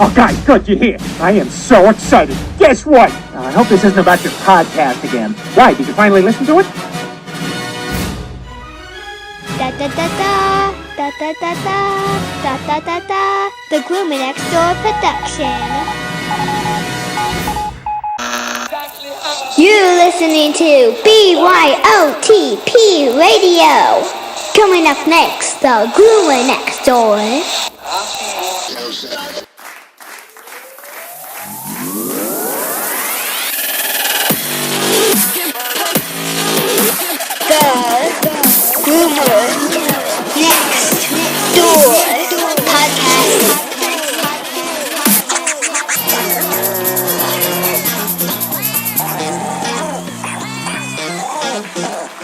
Oh, guys, good, you hear? I am so excited. Guess what? I hope this isn't about your podcast again. Why, did you finally listen to it? Da-da-da-da, da-da-da-da, da-da-da-da, the Gloomy Next Door production. You're listening to BYOTP Radio. Coming up next, the Gloomy Next Door. The Groomer Next Door Podcast.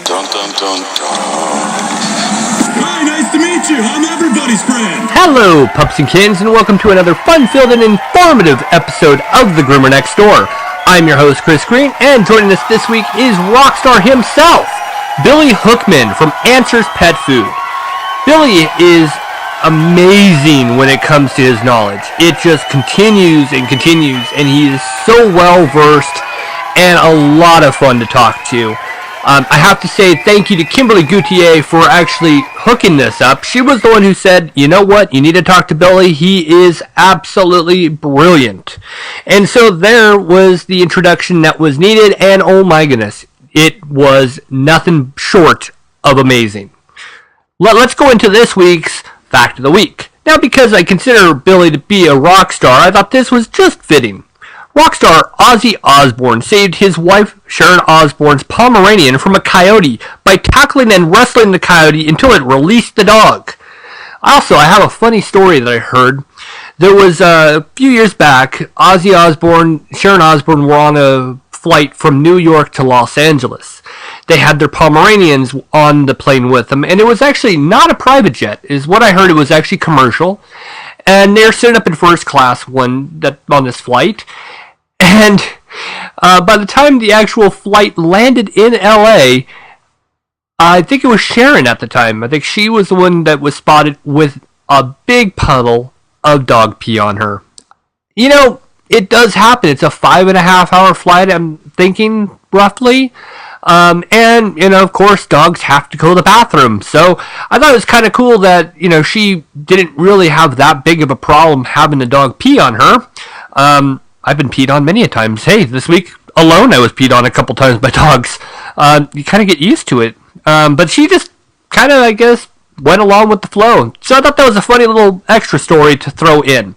Dun dun dun dun. Hi, nice to meet you. I'm everybody's friend. Hello, pups and kittens, and welcome to another fun-filled and informative episode of The Groomer Next Door. I'm your host, Chris Green, and joining us this week is Rockstar himself, Billy Hookman from Answers Pet Food. Billy is amazing when it comes to his knowledge. It just continues and continues, and he is so well-versed and a lot of fun to talk to. I have to say thank you to Kimberly Goutier for actually hooking this up. She was the one who said, you know what, you need to talk to Billy. He is absolutely brilliant. And so there was the introduction that was needed, and oh my goodness, it was nothing short of amazing. Let's go into this week's Fact of the Week. Now, because I consider Billy to be a rock star, I thought this was just fitting. Rockstar Ozzy Osbourne saved his wife Sharon Osbourne's Pomeranian from a coyote by tackling and wrestling the coyote until it released the dog. Also, I have a funny story that I heard. There was a few years back, Ozzy Osbourne, Sharon Osbourne were on a flight from New York to Los Angeles. They had their Pomeranians on the plane with them, and it was actually not a private jet, is what I heard. It was actually commercial, and they're sitting up in first class on this flight. And by the time the actual flight landed in LA, I think it was Sharon at the time. I think she was the one that was spotted with a big puddle of dog pee on her. You know, it does happen. It's a 5.5 hour flight, I'm thinking, roughly. And, you know, of course, dogs have to go to the bathroom. So I thought it was kind of cool that, you know, she didn't really have that big of a problem having the dog pee on her. I've been peed on many a times. Hey, this week alone I was peed on a couple times by dogs. You kind of get used to it. But she just kind of, I guess, went along with the flow. So I thought that was a funny little extra story to throw in.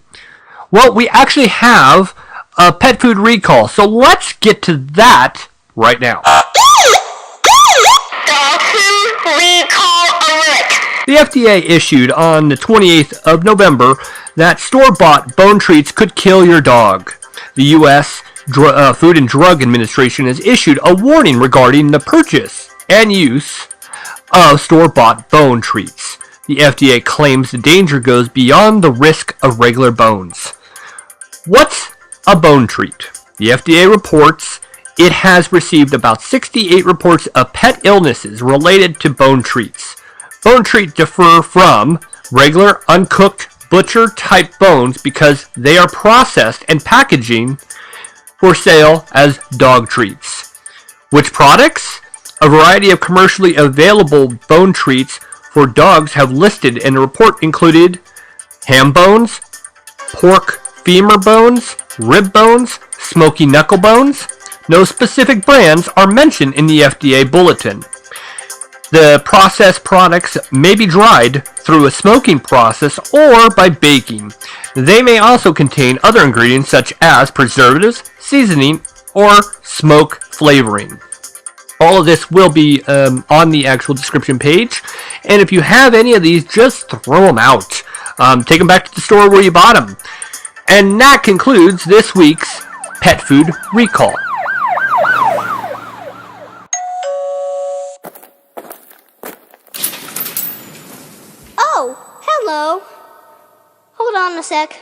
Well, we actually have a pet food recall. So let's get to that right now. Dog food recall alert. The FDA issued on the 28th of November that store-bought bone treats could kill your dog. The U.S. Food and Drug Administration has issued a warning regarding the purchase and use of store-bought bone treats. The FDA claims the danger goes beyond the risk of regular bones. What's a bone treat? The FDA reports it has received about 68 reports of pet illnesses related to bone treats. Bone treats differ from regular uncooked butcher-type bones because they are processed and packaging for sale as dog treats. Which products? A variety of commercially available bone treats for dogs have listed in the report included ham bones, pork femur bones, rib bones, smoky knuckle bones. No specific brands are mentioned in the FDA bulletin. The processed products may be dried through a smoking process or by baking. They may also contain other ingredients such as preservatives, seasoning, or smoke flavoring. All of this will be on the actual description page. And if you have any of these, just throw them out. Take them back to the store where you bought them. And that concludes this week's Pet Food Recall. Oh, hello. Hold on a sec.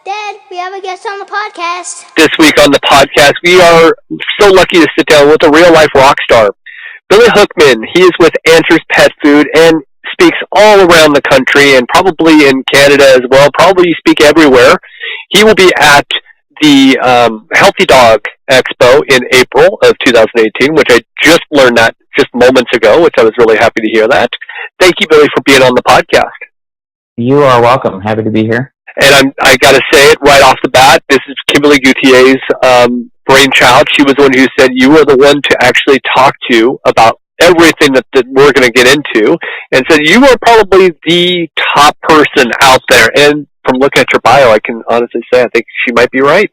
Dad, we have a guest on the podcast. This week on the podcast, we are so lucky to sit down with a real-life rock star. Billy Hookman. He is with Answers Pet Food and speaks all around the country and probably in Canada as well. Probably speak everywhere. He will be at the Healthy Dog Expo in April of 2018, which I just learned that just moments ago, which I was really happy to hear that. Thank you, Billy, for being on the podcast. You are welcome. Happy to be here. And I got to say it right off the bat, this is Kimberly Gouthier's brainchild. She was the one who said you were the one to actually talk to about everything that we're going to get into, and said you are probably the top person out there. And from looking at your bio, I can honestly say I think she might be right.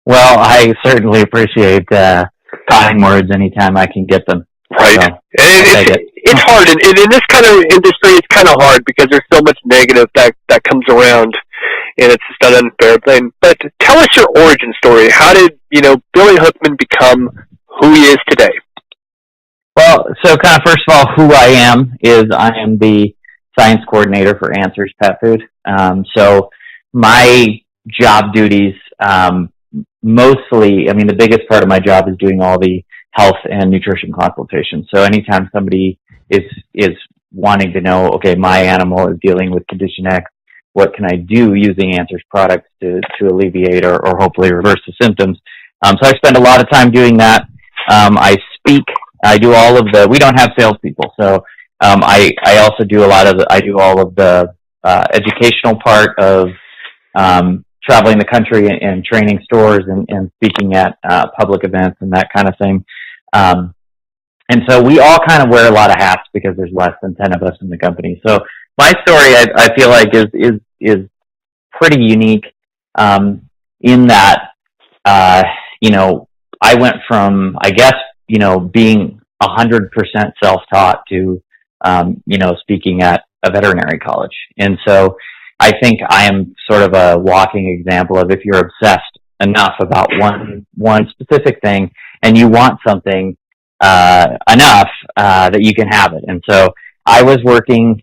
Well, I certainly appreciate kind words anytime I can get them. Right. So, it's hard. And in this kind of industry, it's kind of hard because there's so much negative that comes around, and it's just an unfair thing. But tell us your origin story. How did, Billy Hookman become who he is today? Well, so kind of first of all, who I am is I am the science coordinator for Answers Pet Food. So my job duties, mostly, the biggest part of my job is doing all the health and nutrition consultations. So anytime somebody is wanting to know, okay, my animal is dealing with condition X, what can I do using Answers products to alleviate or hopefully reverse the symptoms? So I spend a lot of time doing that. I speak. I do all of we don't have salespeople, so I also do I do all of the educational part of traveling the country and training stores and speaking at public events and that kind of thing. And so we all kind of wear a lot of hats because there's less than 10 of us in the company. So my story, I feel like is pretty unique in that I went from, I guess, being 100% self-taught to speaking at a veterinary college. And so I think I am sort of a walking example of if you're obsessed enough about one specific thing and you want something enough that you can have it. And so I was working.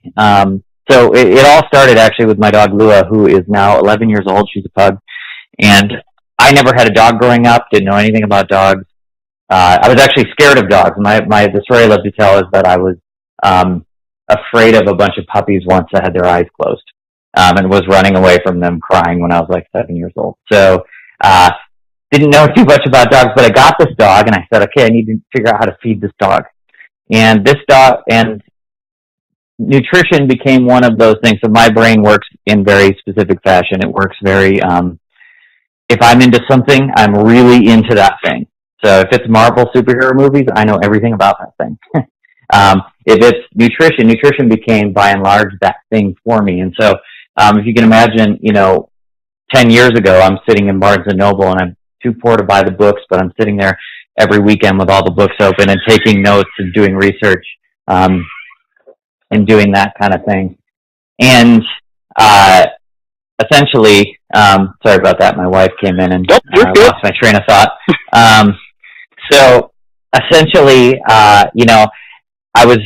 So it all started actually with my dog Lua, who is now 11 years old. She's a pug, and I never had a dog growing up. Didn't know anything about dogs. I was actually scared of dogs. The story I love to tell is that I was afraid of a bunch of puppies once that had their eyes closed, and was running away from them crying when I was like 7 years old. So didn't know too much about dogs, but I got this dog and I said, okay, I need to figure out how to feed this dog. And this dog and nutrition became one of those things. So my brain works in very specific fashion. It works very, if I'm into something, I'm really into that thing. So if it's Marvel superhero movies, I know everything about that thing. If it's nutrition became by and large that thing for me. And so, if you can imagine, 10 years ago, I'm sitting in Barnes and Noble and I'm too poor to buy the books, but I'm sitting there every weekend with all the books open and taking notes and doing research, and doing that kind of thing. And, essentially, sorry about that. My wife came in and lost my train of thought. So essentially, I was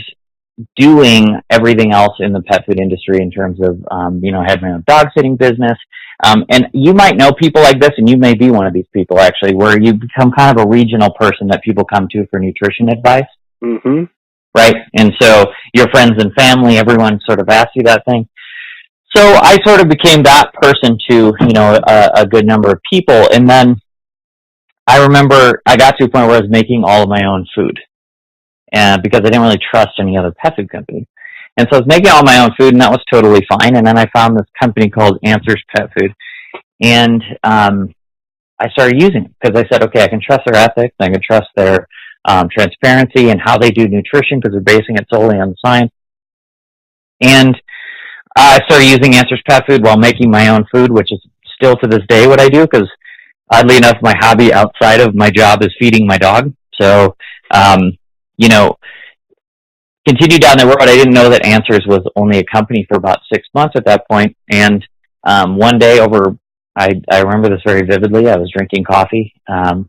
doing everything else in the pet food industry in terms of, I had my own dog sitting business. And you might know people like this, and you may be one of these people actually, where you become kind of a regional person that people come to for nutrition advice. Mm-hmm. Right? And so your friends and family, everyone sort of asks you that thing. So I sort of became that person to, a good number of people. And then I remember I got to a point where I was making all of my own food, and because I didn't really trust any other pet food company. And so I was making all my own food, and that was totally fine. And then I found this company called Answers Pet Food, and I started using it because I said, okay, I can trust their ethics, I can trust their transparency and how they do nutrition because they're basing it solely on science. And I started using Answers Pet Food while making my own food, which is still to this day what I do because, oddly enough, my hobby outside of my job is feeding my dog. So, continued down the road. I didn't know that Answers was only a company for about 6 months at that point. And one day I remember this very vividly. I was drinking coffee, and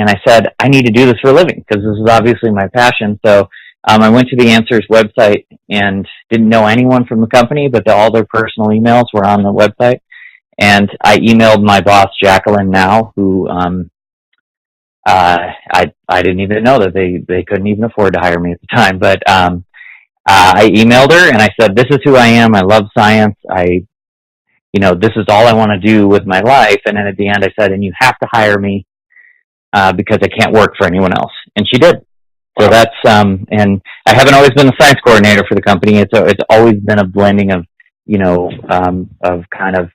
I said, I need to do this for a living because this is obviously my passion. So I went to the Answers website and didn't know anyone from the company, but all their personal emails were on the website. And I emailed my boss, Jacqueline Now, who I didn't even know that they couldn't even afford to hire me at the time. But I emailed her and I said, this is who I am. I love science. I this is all I want to do with my life. And then at the end I said, and you have to hire me, because I can't work for anyone else. And she did. So that's, and I haven't always been the science coordinator for the company. It's always been a blending of, of kind of,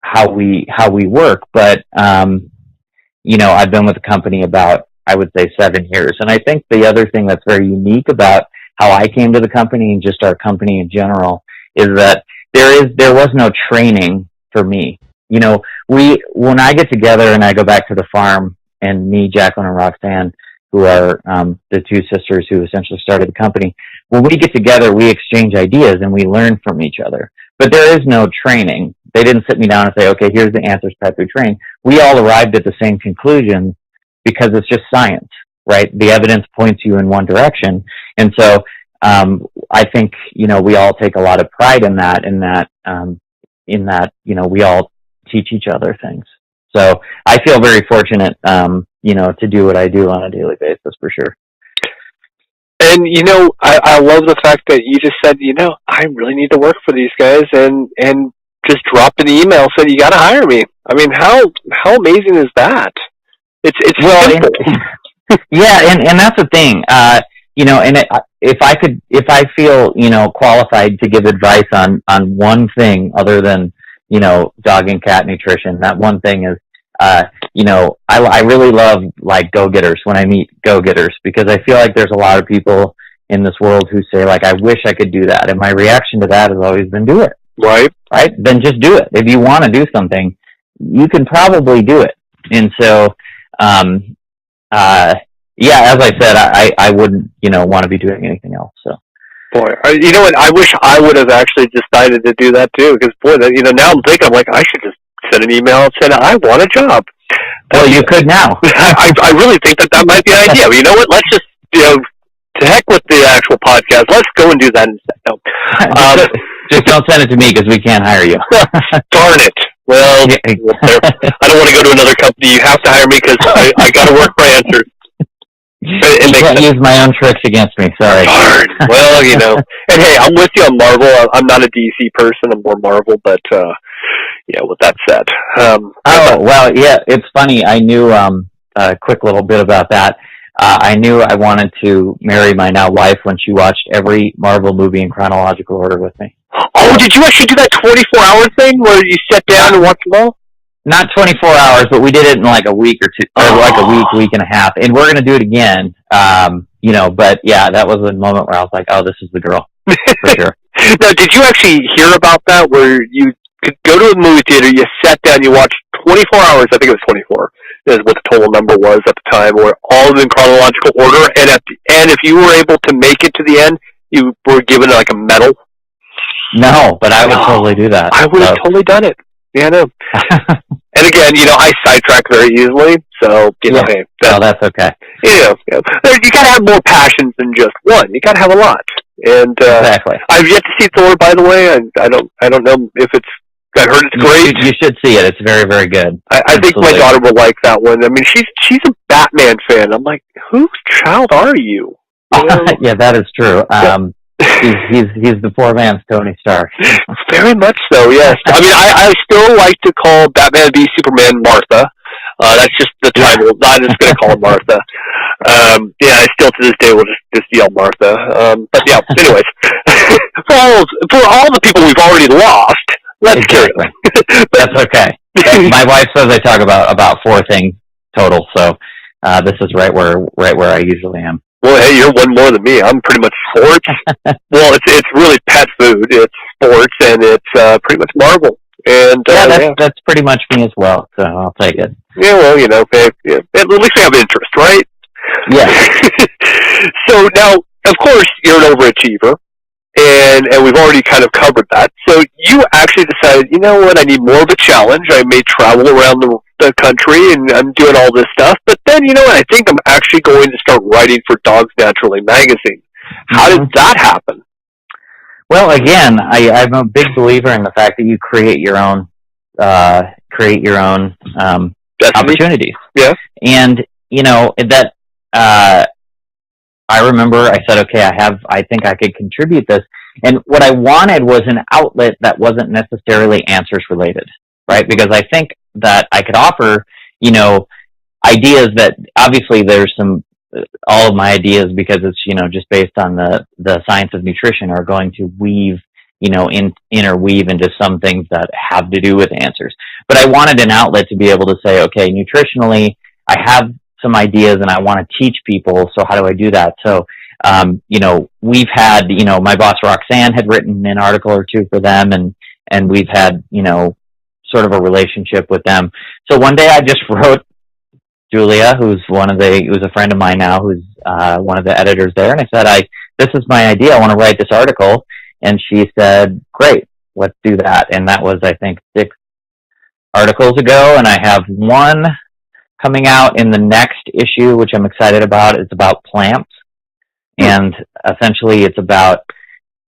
how we work. But, I've been with the company about, I would say 7 years. And I think the other thing that's very unique about how I came to the company and just our company in general is that there was no training for me. When I get together and I go back to the farm, and me, Jacqueline, and Roxanne, who are the two sisters who essentially started the company, when we get together, we exchange ideas and we learn from each other. But there is no training. They didn't sit me down and say, okay, here's the answers, pet food train. We all arrived at the same conclusion because it's just science, right? The evidence points you in one direction. And so I think, we all take a lot of pride in that, we all teach each other things. So I feel very fortunate, to do what I do on a daily basis, for sure. And, I love the fact that you just said, I really need to work for these guys, and just dropped an email, said, you got to hire me. I mean, how amazing is that? It's simple. And that's the thing. If I feel, qualified to give advice on one thing other than, dog and cat nutrition, that one thing is, I really love like go-getters when I meet go-getters, because I feel like there's a lot of people in this world who say like, I wish I could do that. And my reaction to that has always been, do it. Right? Then just do it. If you want to do something, you can probably do it. And so, as I said, I wouldn't, want to be doing anything else. So. Boy, you know what? I wish I would have actually decided to do that too. Because boy, now I'm thinking, I'm like, I should just send an email and say, I want a job. Well, you could now. I really think that might be an idea. But you know what? Let's just, to heck with the actual podcast. Let's go and do that instead. No. Just don't send it to me because we can't hire you. Darn it. Well, I don't want to go to another company. You have to hire me because I got to work for answers. You can't use my own tricks against me. Sorry. Darn. Well, and hey, I'm with you on Marvel. I'm not a DC person. I'm more Marvel, but with that said. It's funny. I knew a quick little bit about that. I knew I wanted to marry my now wife when she watched every Marvel movie in chronological order with me. Oh, did you actually do that 24-hour thing where you sat down and watched them all? Not 24 hours, but we did it in like a week or two, or like a week and a half. And we're going to do it again. But yeah, that was a moment where I was like, oh, this is the girl. For sure. Now, did you actually hear about that where you could go to a movie theater, you sat down, you watched 24 hours, I think it was 24, is what the total number was at the time, or all in chronological order, and if you were able to make it to the end, you were given like a medal? No, but I would totally do that. I would have totally done it. Yeah, I know. And again, I sidetrack very easily, so, hey. No, that's okay. You gotta have more passions than just one. You gotta have a lot. And, exactly. I've yet to see Thor, by the way, and I don't know if I heard it's great. You should see it. It's very, very good. I think my daughter will like that one. I mean, she's a Batman fan. I'm like, whose child are you? Yeah, that is true. He's the poor man's Tony Stark. Very much so, yes. I mean, I still like to call Batman v Superman Martha. That's just the title. I'm just going to call her Martha. I still to this day will just yell Martha. But yeah, anyways, for all the people we've already lost, let's carry on. That's okay. My wife says I talk about 4 things total, so this is right where I usually am. Well, hey, you're one more than me. I'm pretty much sports. Well, it's really pet food. It's sports, and it's pretty much Marvel. And that's pretty much me as well. So I'll take it. Yeah, well, at least we have interest, right? Yeah. So now, of course, you're an overachiever, and we've already kind of covered that. So you actually decided, you know what? I need more of a challenge. I may travel around the country, and I'm doing all this stuff. But then, you know what? I think I'm actually going to start writing for Dogs Naturally magazine. How did that happen? Well, again, I'm a big believer in the fact that you create your own opportunities. Yeah. And, I remember I said, okay, I think I could contribute this. And what I wanted was an outlet that wasn't necessarily answers related, right? Because I think that I could offer, ideas that obviously there's all of my ideas, because it's, just based on the science of nutrition, are going to weave, interweave into some things that have to do with answers. But I wanted an outlet to be able to say, okay, nutritionally, I have some ideas and I want to teach people. So how do I do that? So, we've had, my boss Roxanne had written an article or two for them, and we've had, sort of a relationship with them. So one day I just wrote Julia, who's a friend of mine now, who's one of the editors there, and I said, this is my idea. I want to write this article. And she said, great, let's do that. And that was, I think, 6 articles ago. And I have one coming out in the next issue, which I'm excited about. It's about plants. And essentially it's about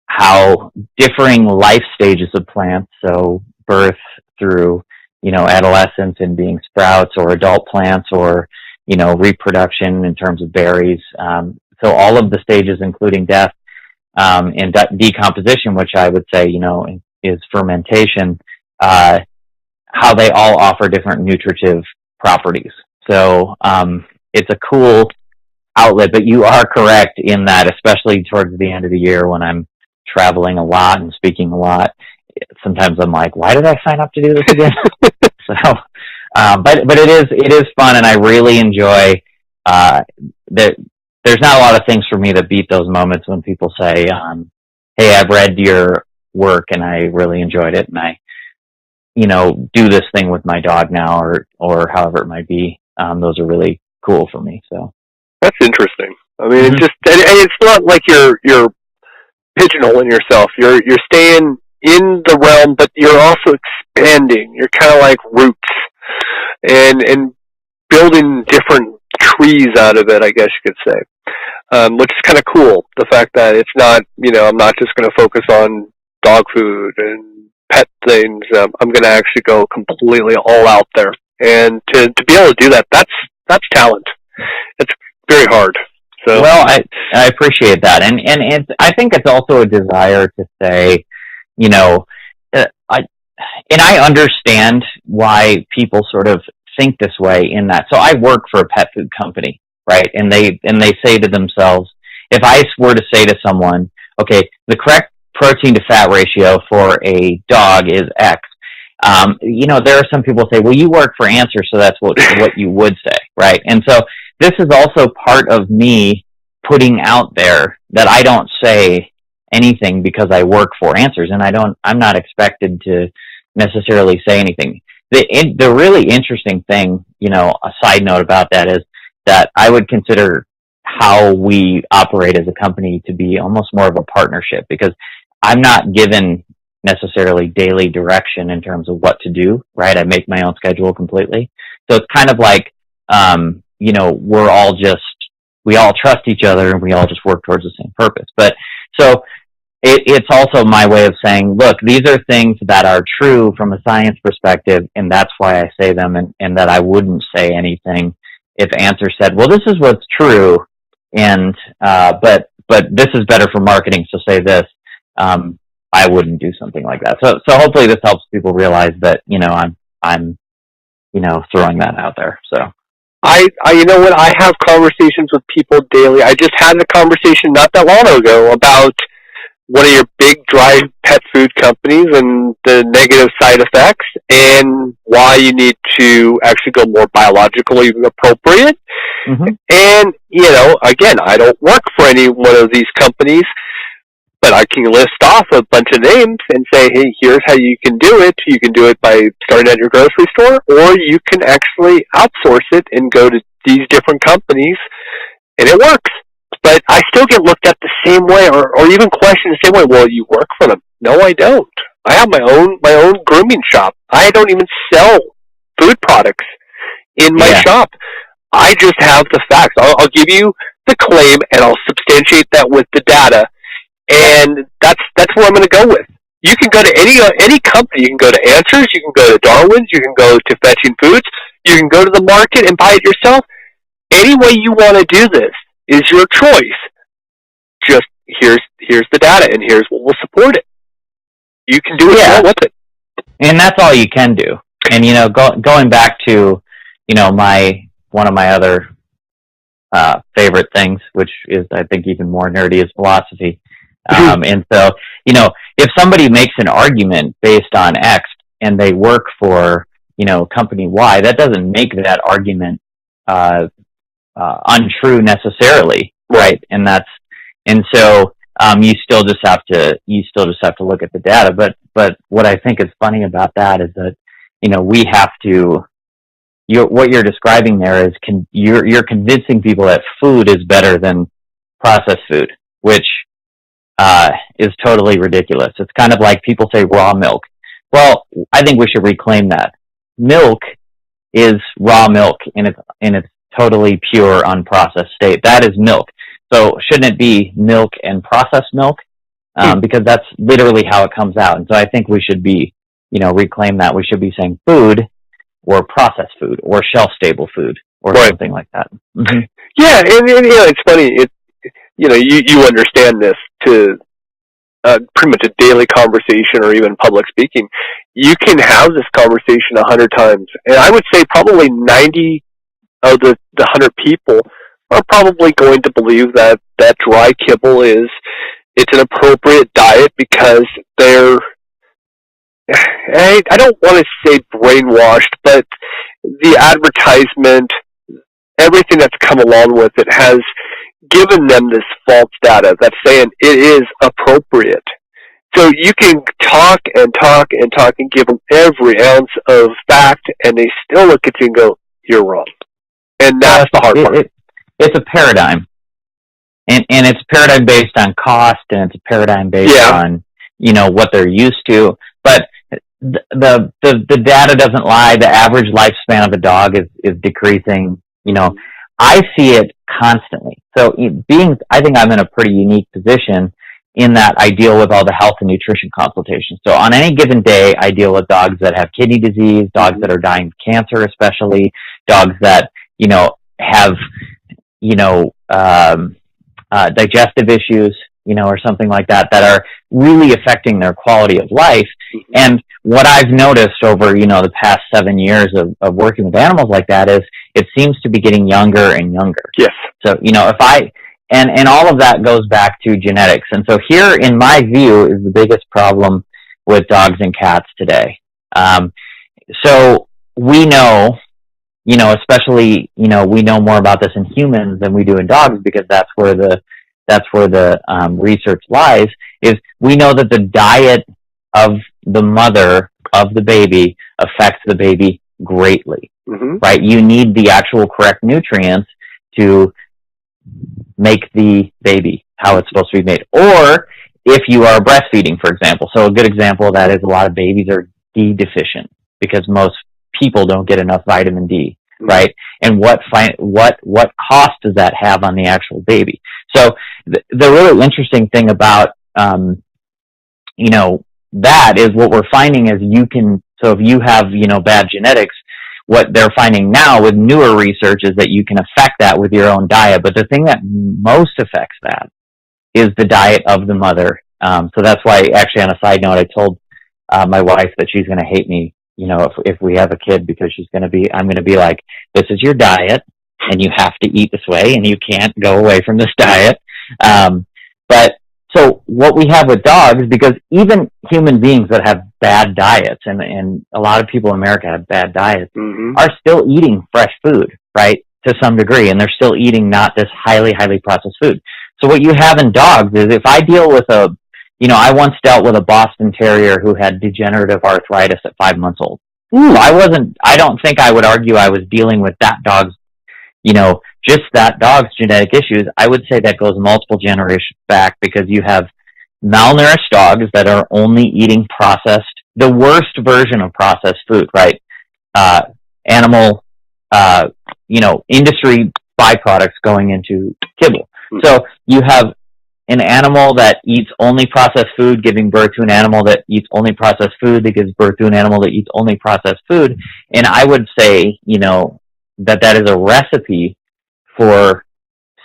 how differing life stages of plants, so birth through, adolescence and being sprouts, or adult plants, or, reproduction in terms of berries. So all of the stages, including death, and decomposition, which I would say, is fermentation, how they all offer different nutritive properties. So, it's a cool outlet, but you are correct in that, especially towards the end of the year when I'm traveling a lot and speaking a lot, sometimes I'm like, why did I sign up to do this again? So, but it is fun, and I really enjoy, that there's not a lot of things for me that beat those moments when people say, hey, I've read your work and I really enjoyed it, and I, do this thing with my dog now, or however it might be. Those are really cool for me. So that's interesting. I mean, it's just, and it's not like you're pigeonholing yourself. You're staying in the realm, but you're also expanding. You're kind of like roots and building different trees out of it, I guess you could say, which is kind of cool. The fact that it's not, I'm not just going to focus on dog food and pet things. I'm going to actually go completely all out there. And to be able to do that, that's talent. It's very hard. So, well, I appreciate that. And I think it's also a desire to say, I understand why people sort of think this way, in that. So I work for a pet food company, right? And they say to themselves, if I were to say to someone, okay, the correct protein to fat ratio for a dog is X, there are some people say, well, you work for Answer, so that's what you would say, right? And so this is also part of me putting out there that I don't say anything because I work for Answers, and I'm not expected to necessarily say anything. The really interesting thing, a side note about that, is that I would consider how we operate as a company to be almost more of a partnership, because I'm not given necessarily daily direction in terms of what to do, right? I make my own schedule completely. So it's kind of like, we all trust each other and we all just work towards the same purpose. But so it's also my way of saying, look, these are things that are true from a science perspective, and that's why I say them, and that I wouldn't say anything if Answer said, well, this is what's true, and but this is better for marketing, so say this. I wouldn't do something like that. So hopefully this helps people realize that, I'm throwing that out there. So you know what? I have conversations with people daily. I just had a conversation not that long ago about one of your big dry pet food companies and the negative side effects, and why you need to actually go more biologically appropriate. Mm-hmm. And, again, I don't work for any one of these companies, but I can list off a bunch of names and say, hey, here's how you can do it. You can do it by starting at your grocery store, or you can actually outsource it and go to these different companies, and it works. But I still get looked at the same way, or even questioned the same way. Well, you work for them. No, I don't. I have my own grooming shop. I don't even sell food products in my shop. I just have the facts. I'll give you the claim, and I'll substantiate that with the data. And that's where I'm going to go with. You can go to any company. You can go to Answers. You can go to Darwin's. You can go to Fetching Foods. You can go to the market and buy it yourself. Any way you want to do this is your choice. Just here's the data, and here's what will support it. You can do what you want with it. And that's all you can do. And, going back to, one of my other favorite things, which is, I think, even more nerdy, is philosophy. And so, if somebody makes an argument based on X and they work for, company Y, that doesn't make that argument untrue necessarily, right? And so you still just have to look at the data. But what I think is funny about that is that, we have to. What you're describing there is you're convincing people that food is better than processed food, which is totally ridiculous. It's kind of like people say raw milk. Well, I think we should reclaim that. Milk is raw milk in its totally pure, unprocessed state. That is milk. So shouldn't it be milk and processed milk? Because that's literally how it comes out. And so I think we should be, reclaim that. We should be saying food, or processed food, or shelf-stable food, or something like that. Mm-hmm. Yeah, and it's funny. You understand this to pretty much a daily conversation, or even public speaking. You can have this conversation 100 times, and I would say probably 90 of the 100 people are probably going to believe that dry kibble it's an appropriate diet because they're, I don't want to say brainwashed, but the advertisement, everything that's come along with it, has given them this false data that's saying it is appropriate. So you can talk and talk and talk and give them every ounce of fact, and they still look at you and go, "You're wrong." And that's the hard part. It's a paradigm, and it's a paradigm based on cost, and it's a paradigm based on what they're used to. But the data doesn't lie. The average lifespan of a dog is decreasing. I see it constantly. So I think I'm in a pretty unique position in that I deal with all the health and nutrition consultations. So on any given day, I deal with dogs that have kidney disease, dogs that are dying of cancer, especially dogs that have digestive issues, or something like that are really affecting their quality of life. And what I've noticed over, the past 7 years of working with animals like that is it seems to be getting younger and younger. Yes. So, and all of that goes back to genetics. And so here, in my view, is the biggest problem with dogs and cats today. So we know, especially, we know more about this in humans than we do in dogs, because that's where the research lies, is we know that the diet of the mother of the baby affects the baby greatly, right? You need the actual correct nutrients to make the baby how it's supposed to be made. Or if you are breastfeeding, for example. So a good example of that is a lot of babies are D deficient because most people don't get enough vitamin D, right? And what cost does that have on the actual baby? So the really interesting thing about, that is what we're finding is so if you have, bad genetics, what they're finding now with newer research is that you can affect that with your own diet. But the thing that most affects that is the diet of the mother. So that's why, actually, on a side note, I told my wife that she's going to hate me, if we have a kid, because I'm going to be like, this is your diet, and you have to eat this way, and you can't go away from this diet. But so what we have with dogs, because even human beings that have bad diets, and a lot of people in America have bad diets, are still eating fresh food, right, to some degree, and they're still eating not this highly, highly processed food. So what you have in dogs is, if I deal with I once dealt with a Boston Terrier who had degenerative arthritis at 5 months old. I don't think I would argue I was dealing with that dog's, just that dog's genetic issues. I would say that goes multiple generations back, because you have malnourished dogs that are only eating the worst version of processed food, right? Animal, industry byproducts going into kibble. So you have an animal that eats only processed food giving birth to an animal that eats only processed food that gives birth to an animal that eats only processed food. And I would say, that is a recipe for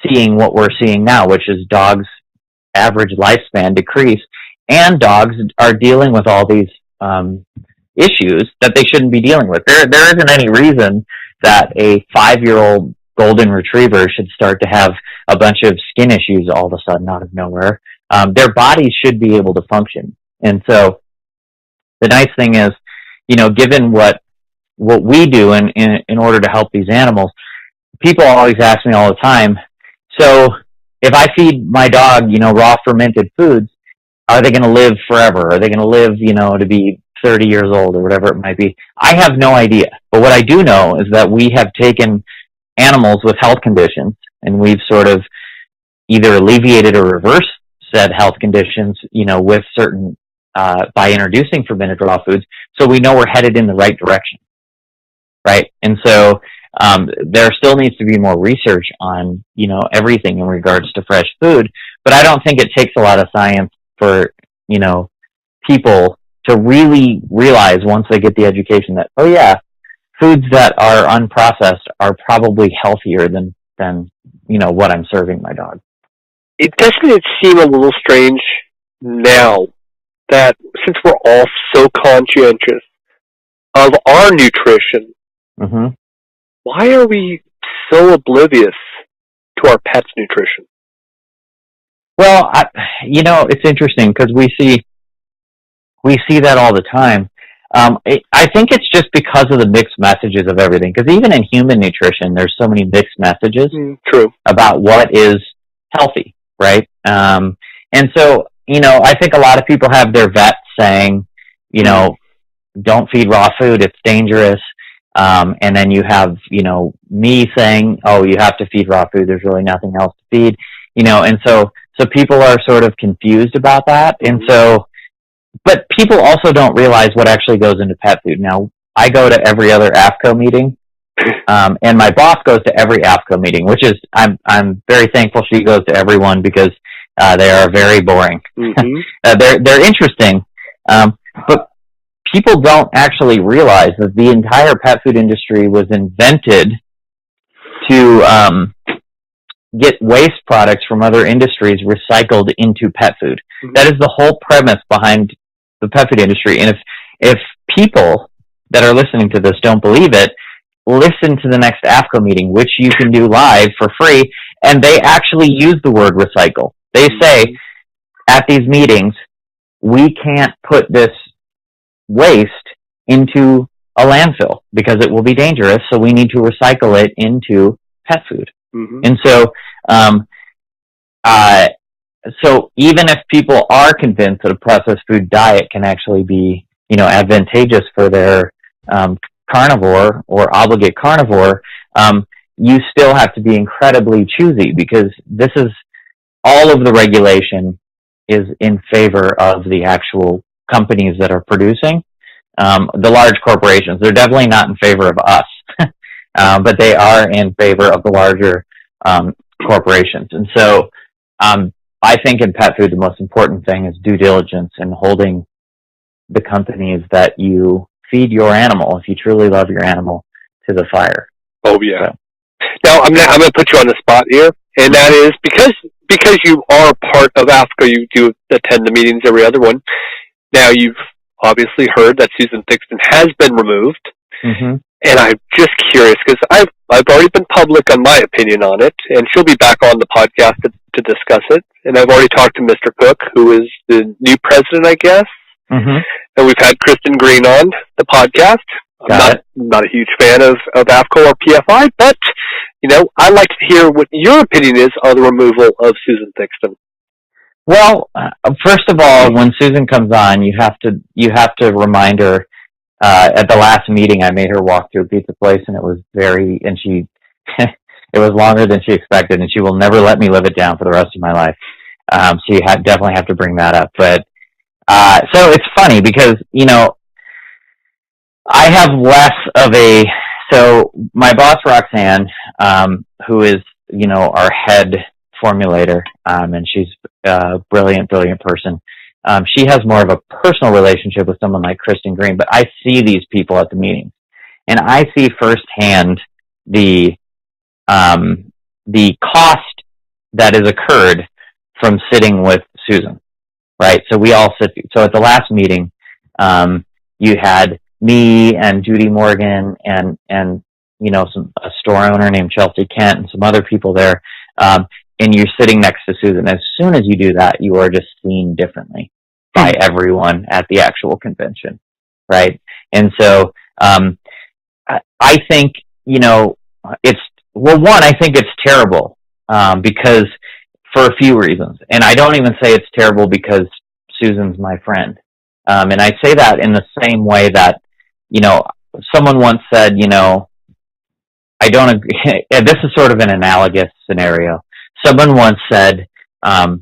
seeing what we're seeing now, which is dogs average lifespan decrease, and dogs are dealing with all these issues that they shouldn't be dealing with. There isn't any reason that a 5-year-old golden retriever should start to have a bunch of skin issues all of a sudden out of nowhere. Their bodies should be able to function. And so the nice thing is, given what we do in order to help these animals, people always ask me all the time, so if I feed my dog, raw fermented foods, are they going to live forever? Are they going to live, to be 30 years old or whatever it might be? I have no idea. But what I do know is that we have taken animals with health conditions, and we've sort of either alleviated or reversed said health conditions, with certain, by introducing fermented raw foods, so we know we're headed in the right direction, right? And so there still needs to be more research on, everything in regards to fresh food, but I don't think it takes a lot of science for, people to really realize once they get the education that, oh yeah, foods that are unprocessed are probably healthier than what I'm serving my dog. Doesn't it seem a little strange now that since we're all so conscientious of our nutrition, Mm-hmm. why are we so oblivious to our pets' nutrition? Well, it's interesting because we see that all the time. I think it's just because of the mixed messages of everything. Because even in human nutrition, there's so many mixed messages True. about what is healthy, right? And so, I think a lot of people have their vets saying, don't feed raw food, it's dangerous. And then you have, me saying, oh, you have to feed raw food, there's really nothing else to feed, and so people are sort of confused about that. And so, but people also don't realize what actually goes into pet food. Now, I go to every other AFCO meeting, and my boss goes to every AFCO meeting, which is, I'm very thankful she goes to everyone because, they are very boring. Mm-hmm. They're interesting. But people don't actually realize that the entire pet food industry was invented to, get waste products from other industries recycled into pet food. Mm-hmm. That is the whole premise behind the pet food industry. And if people that are listening to this don't believe it, listen to the next AFCO meeting, which you can do live for free, and they actually use the word recycle. They say at these meetings, we can't put this waste into a landfill because it will be dangerous, so we need to recycle it into pet food. Mm-hmm. And so, so even if people are convinced that a processed food diet can actually be, advantageous for their carnivore or obligate carnivore, you still have to be incredibly choosy because this is all of the regulation is in favor of the actual companies that are producing. The large corporations, they're definitely not in favor of us. But they are in favor of the larger corporations. And so I think in pet food, the most important thing is due diligence and holding the companies that you feed your animal, if you truly love your animal, to the fire. Oh, yeah. So. Now, I'm gonna put you on the spot here, and that is because you are part of AFCO, you do attend the meetings, every other one. Now, you've obviously heard that Susan Thixton has been removed. Mm-hmm. And I'm just curious because I've already been public on my opinion on it, and she'll be back on the podcast to discuss it. And I've already talked to Mr. Cook, who is the new president, I guess. Mm-hmm. And we've had Kristen Green on the podcast. I'm not a huge fan of AFCO or PFI, but I'd like to hear what your opinion is on the removal of Susan Thixton. Well, first of all, when Susan comes on, you have to remind her. At the last meeting, I made her walk through a pizza place, and it was it was longer than she expected, and she will never let me live it down for the rest of my life. So you definitely have to bring that up. But, so it's funny because, I have less of so my boss, Roxanne, who is, our head formulator, and she's a brilliant person. She has more of a personal relationship with someone like Kristen Green, but I see these people at the meetings, and I see firsthand the cost that has occurred from sitting with Susan, right? So we all sit. So at the last meeting, you had me and Judy Morgan and a store owner named Chelsea Kent and some other people there. And you're sitting next to Susan. As soon as you do that, you are just seen differently by everyone at the actual convention, right? And so I think, I think it's terrible because for a few reasons. And I don't even say it's terrible because Susan's my friend. And I say that in the same way that, someone once said, I don't agree. This is sort of an analogous scenario. Someone once said, I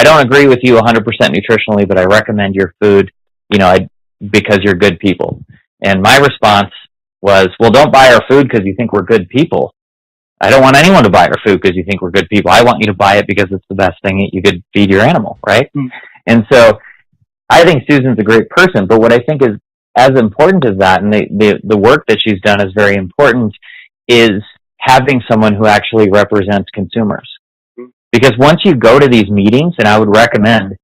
don't agree with you 100% nutritionally, but I recommend your food, because you're good people. And my response was, well, don't buy our food because you think we're good people. I don't want anyone to buy our food because you think we're good people. I want you to buy it because it's the best thing you could feed your animal, right? Mm. And so I think Susan's a great person, but what I think is as important as that, and the work that she's done is very important, is having someone who actually represents consumers. Because once you go to these meetings, and I would recommend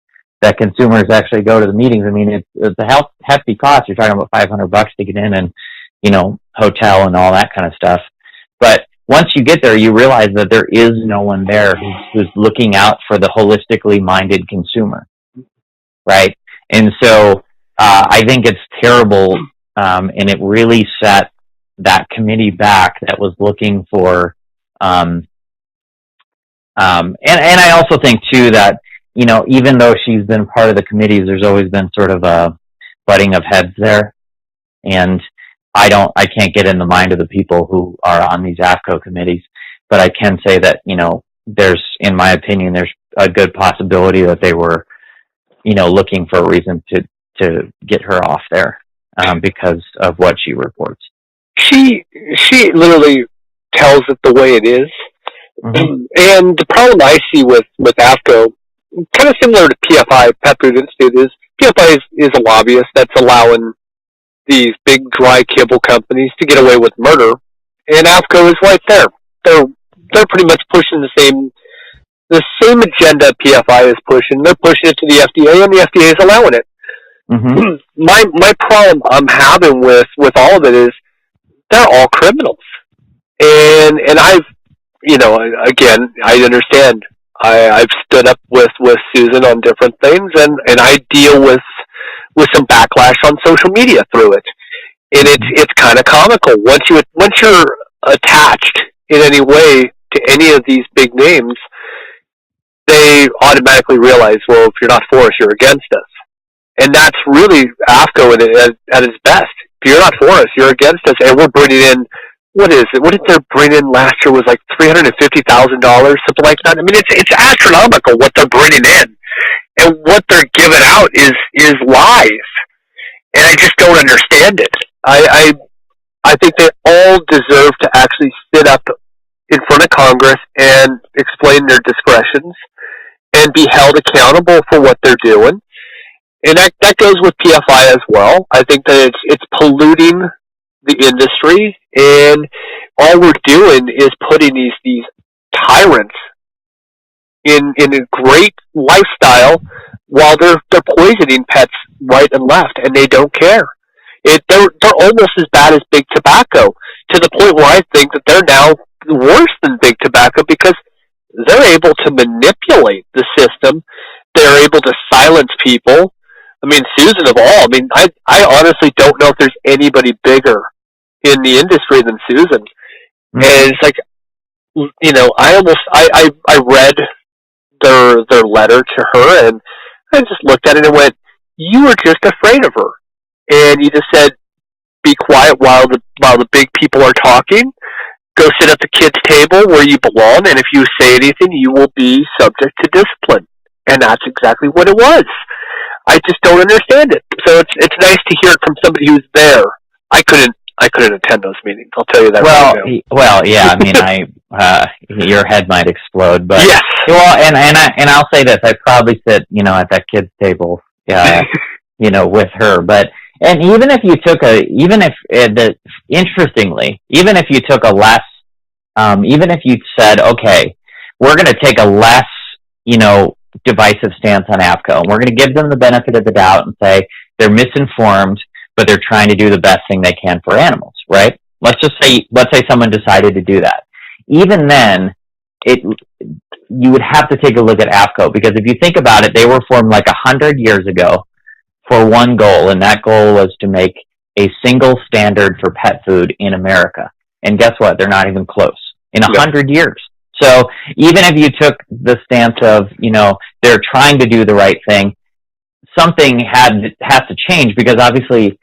that consumers actually go to the meetings. I mean, it's a hefty cost. You're talking about $500 to get in and, hotel and all that kind of stuff. But once you get there, you realize that there is no one there who's looking out for the holistically minded consumer. Right? And so, I think it's terrible, and it really set that committee back that was looking for, and I also think too that, even though she's been part of the committees, there's always been sort of a butting of heads there. And I can't get in the mind of the people who are on these AFCO committees, but I can say that, in my opinion, there's a good possibility that they were, looking for a reason to get her off there, because of what she reports. She literally tells it the way it is. Mm-hmm. And the problem I see with AFCO, kind of similar to PFI, Pet Food Institute, is PFI is a lobbyist that's allowing these big dry kibble companies to get away with murder, and AFCO is right there. They're pretty much pushing the same agenda PFI is pushing. They're pushing it to the FDA, and the FDA is allowing it. Mm-hmm. My problem I'm having with all of it is they're all criminals, and I've, again, I understand. I've stood up with Susan on different things, and I deal with some backlash on social media through it, and it's kind of comical. Once you're attached in any way to any of these big names, they automatically realize, well, if you're not for us, you're against us, and that's really AFCO at its best. If you're not for us, you're against us, and we're bringing in. What is it? What did they bring in last year? Was like $350,000, something like that. I mean, it's astronomical what they're bringing in, and what they're giving out is lies, and I just don't understand it. I think they all deserve to actually sit up in front of Congress and explain their discretions and be held accountable for what they're doing, and that goes with PFI as well. I think that it's polluting the industry, and all we're doing is putting these tyrants in a great lifestyle while they're poisoning pets right and left, and they don't care. They're almost as bad as big tobacco, to the point where I think that they're now worse than big tobacco because they're able to manipulate the system. They're able to silence people. I mean, Susan of all. I mean, I honestly don't know if there's anybody bigger in the industry than Susan. Mm-hmm. And it's like, I read their letter to her, and I just looked at it and went, you were just afraid of her. And you just said, be quiet while the big people are talking. Go sit at the kids' table where you belong, and if you say anything, you will be subject to discipline. And that's exactly what it was. I just don't understand it. So it's nice to hear it from somebody who's there. I couldn't attend those meetings. I'll tell you that. Well, yeah. I mean, your head might explode, but yes. Well, and I'll say this: I probably sit, at that kid's table, with her. But and even if you took interestingly, even if you took a less, even if you said, okay, we're going to take a less, divisive stance on APCO. And we're going to give them the benefit of the doubt and say they're misinformed, but they're trying to do the best thing they can for animals, right? Let's say someone decided to do that. Even then, you would have to take a look at APCO, because if you think about it, they were formed like 100 years ago for one goal, and that goal was to make a single standard for pet food in America. And guess what? They're not even close in 100 years. So even if you took the stance of, they're trying to do the right thing, something has to change, because obviously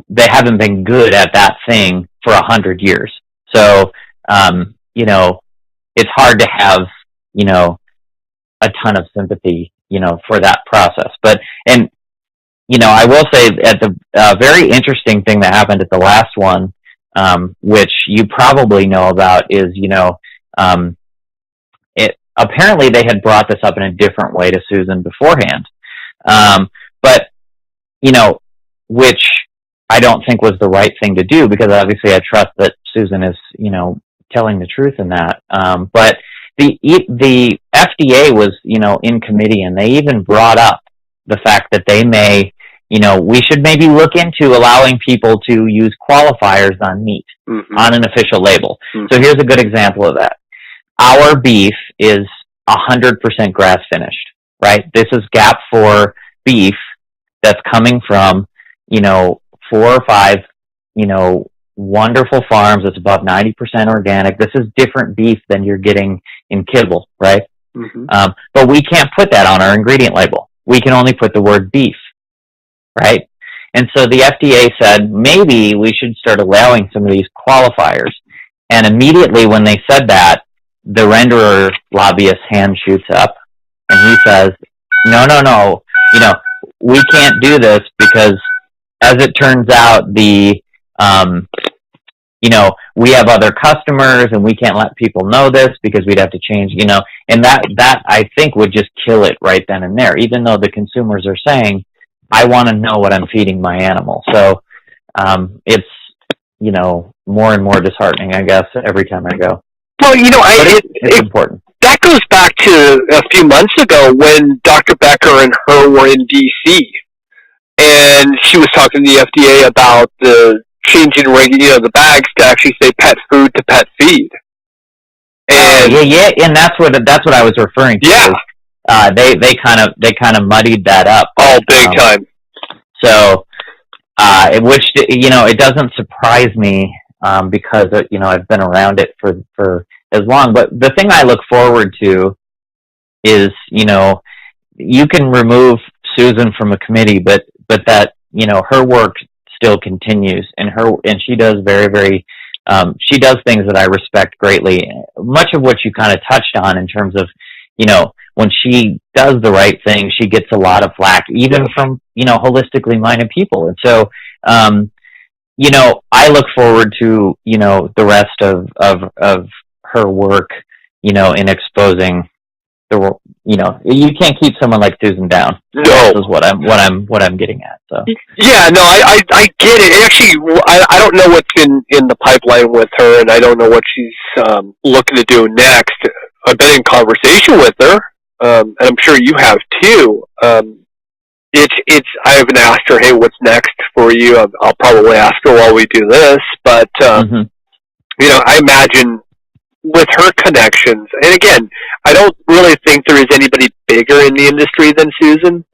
they haven't been good at that thing for 100 years. So, it's hard to have, a ton of sympathy, for that process. I will say at the very interesting thing that happened at the last one, which you probably know about, is, apparently they had brought this up in a different way to Susan beforehand. Which I don't think was the right thing to do, because obviously I trust that Susan is, telling the truth in that. But the FDA was, in committee, and they even brought up the fact that they may, we should maybe look into allowing people to use qualifiers on meat, on an official label. So here's a good example of that. Our beef is 100% grass finished, right? This is GAP4 beef that's coming from, 4 or 5, wonderful farms. It's above 90% organic. This is different beef than you're getting in kibble, right? But we can't put that on our ingredient label. We can only put the word beef, right? And so the FDA said, maybe we should start allowing some of these qualifiers. And immediately when they said that, the renderer lobbyist's hand shoots up, and he says, no, we can't do this, because as it turns out, we have other customers, and we can't let people know this, because we'd have to change, and that I think would just kill it right then and there, even though the consumers are saying, I want to know what I'm feeding my animal. So, it's, more and more disheartening, I guess, every time I go. Well, it's important. That goes back to a few months ago when Dr. Becker and her were in D.C., and she was talking to the FDA about the changing the bags to actually say pet food to pet feed. And and that's what I was referring to. Yeah, they kind of muddied that up. Oh, big time. So, which it doesn't surprise me, because I've been around it for as long. But the thing I look forward to is you can remove Susan from a committee, but that her work still continues, and she does very, very she does things that I respect greatly, much of what you kind of touched on in terms of when she does the right thing, she gets a lot of flack, even from holistically minded people. And so I look forward to the rest of her work in exposing you can't keep someone like Susan down. No, this is what I'm getting at. So yeah, no, I get it. Actually, I don't know what's in the pipeline with her, and I don't know what she's looking to do next. I've been in conversation with her, and I'm sure you have too. I haven't asked her, hey, what's next for you? I'll probably ask her while we do this, but I imagine with her connections, and again, I don't really think there is anybody bigger in the industry than Susan.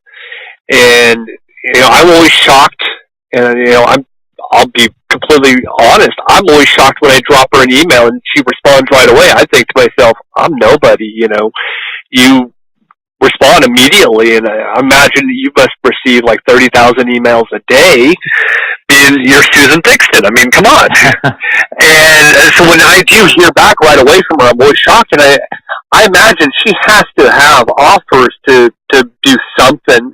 And I'm always shocked, and I'll be completely honest. I'm always shocked when I drop her an email and she responds right away. I think to myself, I'm nobody. You respond immediately, and I imagine you must receive like 30,000 emails a day. You're Susan Dixon. I mean, come on. And so when I do hear back right away from her, I'm always shocked, and I imagine she has to have offers to do something,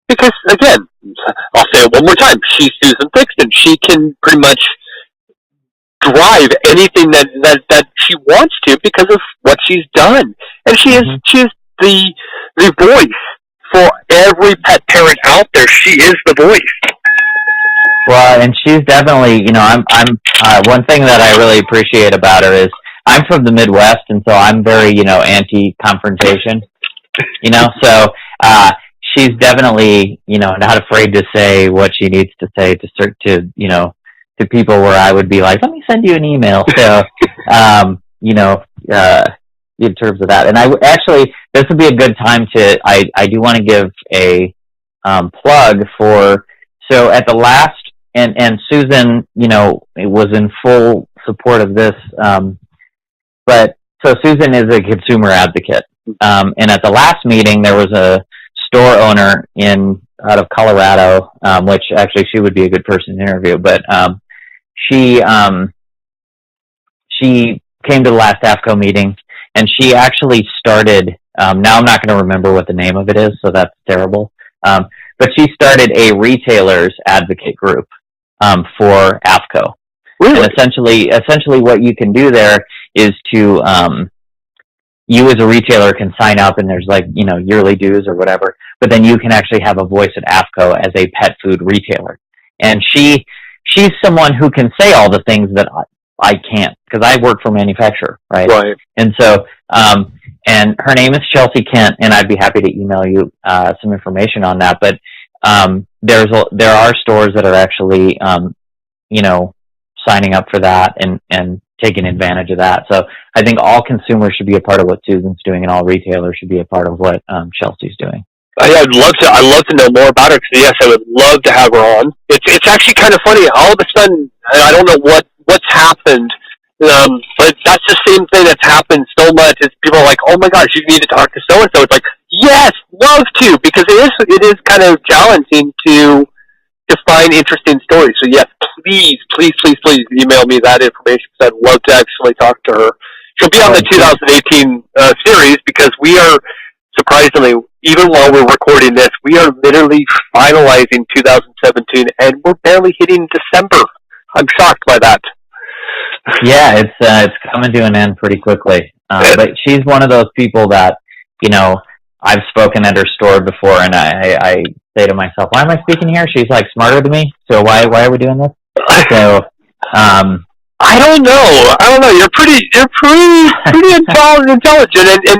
because again, I'll say it one more time, she's Susan Dixon. She can pretty much drive anything that she wants to because of what she's done, and she is the voice for every pet parent out there. She is the voice. Well, and she's definitely, I'm one thing that I really appreciate about her is I'm from the Midwest, and so I'm very, anti-confrontation. So she's definitely, not afraid to say what she needs to say to people where I would be like, let me send you an email. So, in terms of that. And this would be a good time I do want to give a plug for, so at the last, and Susan, was in full support of this. So Susan is a consumer advocate. And at the last meeting, there was a store owner out of Colorado, which actually she would be a good person to interview, but she came to the last AFCO meeting, and she actually started, now I'm not going to remember what the name of it is, so that's terrible, but she started a retailers advocate group for AFCO. Really? And essentially what you can do there is to, you as a retailer can sign up, and there's yearly dues or whatever, but then you can actually have a voice at AFCO as a pet food retailer. And she's someone who can say all the things that I can't, because I work for a manufacturer, right? Right. And so, and her name is Chelsea Kent, and I'd be happy to email you some information on that. But there are stores that are actually, signing up for that and taking advantage of that. So I think all consumers should be a part of what Susan's doing, and all retailers should be a part of what Chelsea's doing. I'd love to know more about her, because yes, I would love to have her on. It's actually kind of funny. All of a sudden, I don't know what's happened, but that's the same thing that's happened so much. Is people are like, oh my gosh, you need to talk to so and so. It's like, yes, love to, because it is kind of challenging to find interesting stories. So yes, please email me that information, because I'd love to actually talk to her. She'll be on the 2018 series, because we are, surprisingly, even while we're recording this, we are literally finalizing 2017, and we're barely hitting December. I'm shocked by that. Yeah, it's coming to an end pretty quickly. But she's one of those people that, I've spoken at her store before, and I say to myself, why am I speaking here? She's smarter than me, so why are we doing this? So, I don't know. You're pretty intelligent, and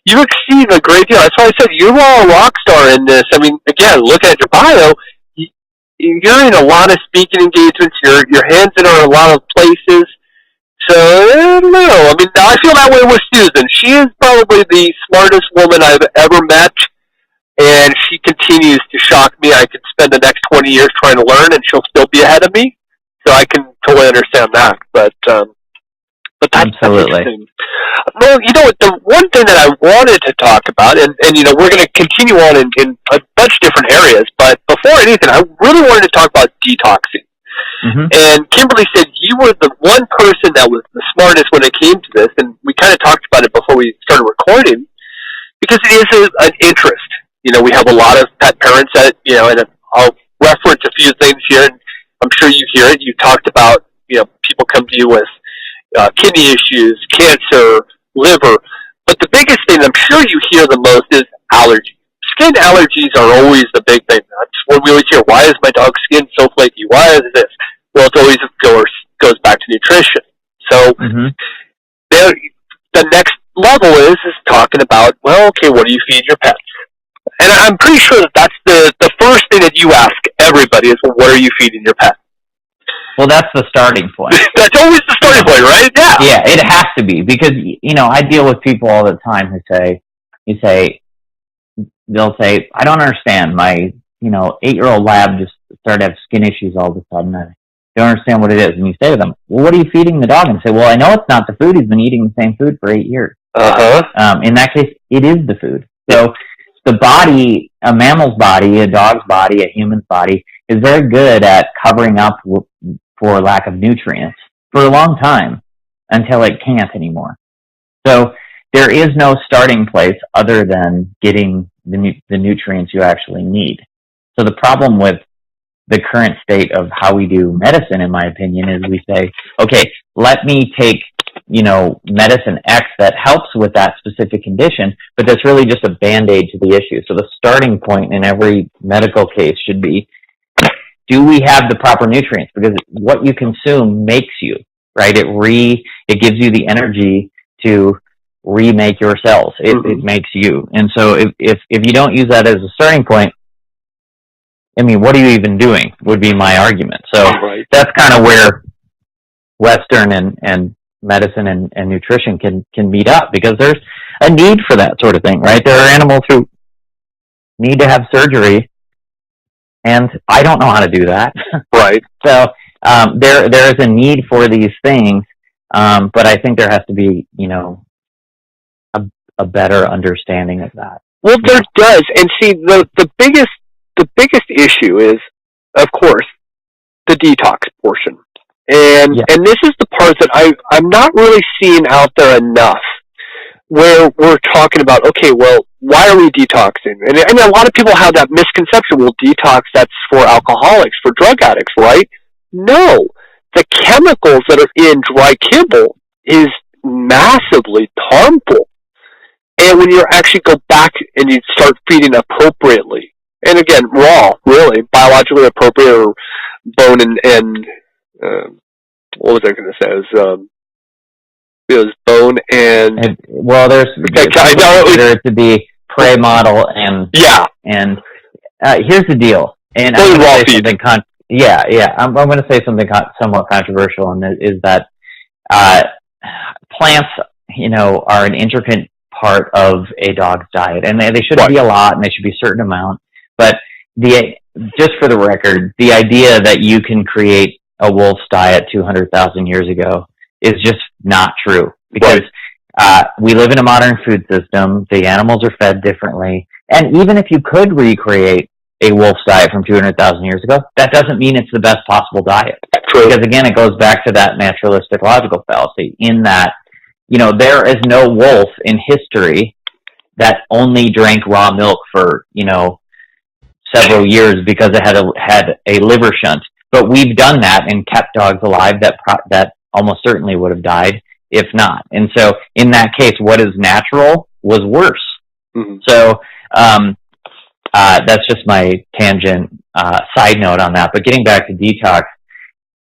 you exceed a great deal. That's why I said you are a rock star in this. I mean, again, looking at your bio, you're in a lot of speaking engagements. Your hands in are a lot of places. So, I don't know. I mean, I feel that way with Susan. She is probably the smartest woman I've ever met, and she continues to shock me. I could spend the next 20 years trying to learn, and she'll still be ahead of me. So I can totally understand that. But that's absolutely. Interesting. Well, the one thing that I wanted to talk about, and we're going to continue on in a bunch of different areas, but before anything, I really wanted to talk about detoxing. Mm-hmm. And Kimberly said you were the one person that was the smartest when it came to this, and we kind of talked about it before we started recording, because it is an interest. We have a lot of pet parents that, and I'll reference a few things here, and I'm sure you hear it. You talked about, people come to you with kidney issues, cancer, liver. But the biggest thing I'm sure you hear the most is allergies. Skin allergies are always the big thing. That's what we always hear. Why is my dog's skin so flaky? Why is this? Well, it always goes back to nutrition. So the next level is talking about, well, okay, what do you feed your pets? And I'm pretty sure that's the first thing that you ask everybody is, well, what are you feeding your pet? Well, that's the starting point. That's always the starting point, right? Yeah. Yeah, it has to be, because, I deal with people all the time who they'll say, I don't understand. My, 8-year-old lab just started to have skin issues all of a sudden. I don't understand what it is. And you say to them, well, what are you feeding the dog? And say, well, I know it's not the food. He's been eating the same food for 8 years. In that case, it is the food. So the body, a mammal's body, a dog's body, a human's body, is very good at covering up for lack of nutrients for a long time until it can't anymore. So there is no starting place other than getting the nutrients you actually need. So the problem with the current state of how we do medicine, in my opinion, is we say, okay, let me take, medicine X that helps with that specific condition, but that's really just a Band-Aid to the issue. So the starting point in every medical case should be, do we have the proper nutrients? Because what you consume makes you, right? It gives you the energy to remake your cells. It makes you. And so if you don't use that as a starting point, I mean, what are you even doing would be my argument. So that's kind of where Western and medicine and nutrition can meet up, because there's a need for that sort of thing, right? There are animals who need to have surgery, and I don't know how to do that. Right. So there is a need for these things, but I think there has to be, a better understanding of that. Well, there does, and see, the biggest issue is, of course, the detox portion, and this is the part that I'm not really seeing out there enough, where we're talking about, okay, well, why are we detoxing? And a lot of people have that misconception, well, detox, that's for alcoholics, for drug addicts, right? No. The chemicals that are in dry kibble is massively harmful. And when you actually go back and you start feeding appropriately, and again, raw, really, biologically appropriate, or bone and what was I going to say? It was bone and well, there's I know it to be prey model and here's the deal, and I'm going to say something I'm going to say something somewhat controversial, and is that plants, are an intricate part of a dog's diet, and they shouldn't be a lot, and they should be a certain amount. But just for the record, the idea that you can create a wolf's diet 200,000 years ago is just not true, because we live in a modern food system. The animals are fed differently, and even if you could recreate a wolf's diet from 200,000 years ago, that doesn't mean it's the best possible diet. True. Because again, it goes back to that naturalistic logical fallacy, in that there is no wolf in history that only drank raw milk for several years because it had a liver shunt. But we've done that and kept dogs alive that almost certainly would have died if not. And so in that case, what is natural was worse. Mm-hmm. So that's just my tangent side note on that. But getting back to detox,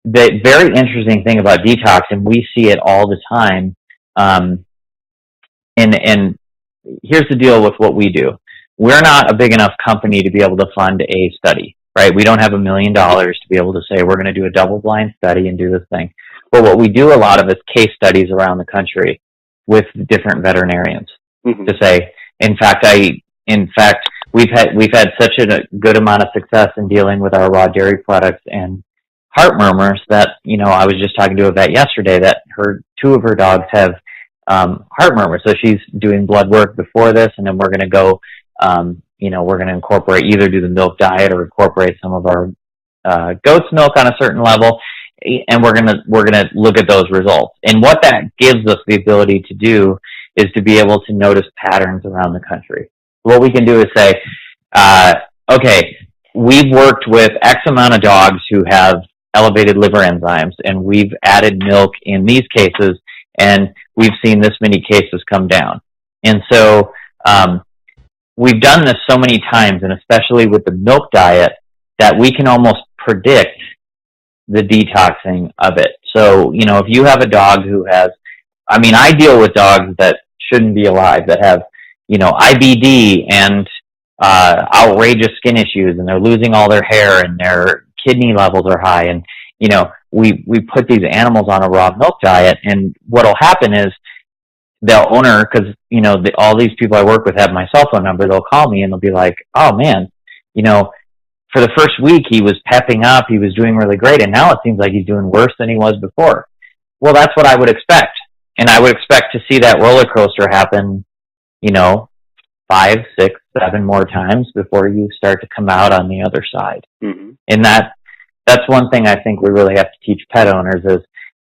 the very interesting thing about detox, and we see it all the time, and here's the deal with what we do. We're not a big enough company to be able to fund a study, right? We don't have $1 million to be able to say we're going to do a double-blind study and do this thing. But what we do a lot of is case studies around the country with different veterinarians to say, in fact, we've had such a good amount of success in dealing with our raw dairy products and heart murmurs that, I was just talking to a vet yesterday that two of her dogs have heart murmurs. So she's doing blood work before this, and then we're going to go, we're going to incorporate, either do the milk diet or incorporate some of our goat's milk on a certain level, and we're going to look at those results. And what that gives us the ability to do is to be able to notice patterns around the country. What we can do is say, okay, we've worked with X amount of dogs who have elevated liver enzymes, and we've added milk in these cases, and we've seen this many cases come down. And so we've done this so many times, and especially with the milk diet, that we can almost predict the detoxing of it. So, if you have a dog who has, I deal with dogs that shouldn't be alive, that have, IBD and outrageous skin issues, and they're losing all their hair, and their kidney levels are high, and we put these animals on a raw milk diet, and what'll happen is the owner, because all these people I work with have my cell phone number, they'll call me and they'll be like, oh man, for the first week he was pepping up, he was doing really great, and now it seems like he's doing worse than he was before. Well, that's what I would expect, and I would expect to see that roller coaster happen 5, 6, 7 more times before you start to come out on the other side. Mm-hmm. And that's one thing I think we really have to teach pet owners is,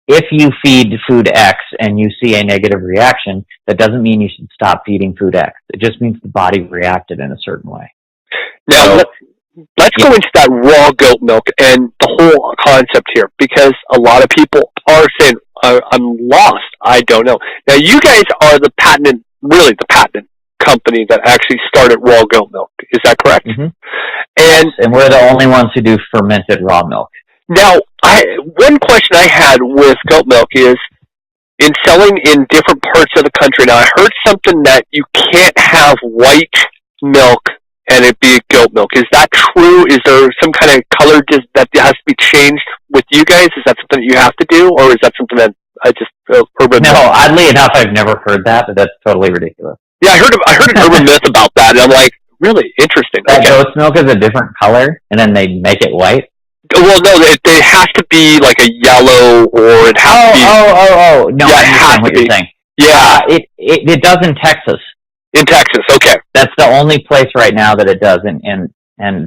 if you feed food X and you see a negative reaction, that doesn't mean you should stop feeding food X. It just means the body reacted in a certain way. Now, let's go into that raw goat milk and the whole concept here, because a lot of people are saying, I'm lost. I don't know. Now, you guys are the patented company that actually started raw goat milk. Is that correct? Mm-hmm. And we're the only ones who do fermented raw milk. Now, one question I had with goat milk is in selling in different parts of the country. Now, I heard something that you can't have white milk and it be goat milk. Is that true? Is there some kind of color that has to be changed with you guys? Is that something that you have to do, or is that something that urban? No, oddly enough, I've never heard that, but that's totally ridiculous. Yeah, I heard an urban myth about that, and I'm like, really interesting. That goat's milk is a different color, and then they make it white. Well, no, it has to be like a yellow, or it has to be. Oh! No, yeah, I understand what you're saying. Yeah, it does in Texas. In Texas, okay. That's the only place right now that it does, and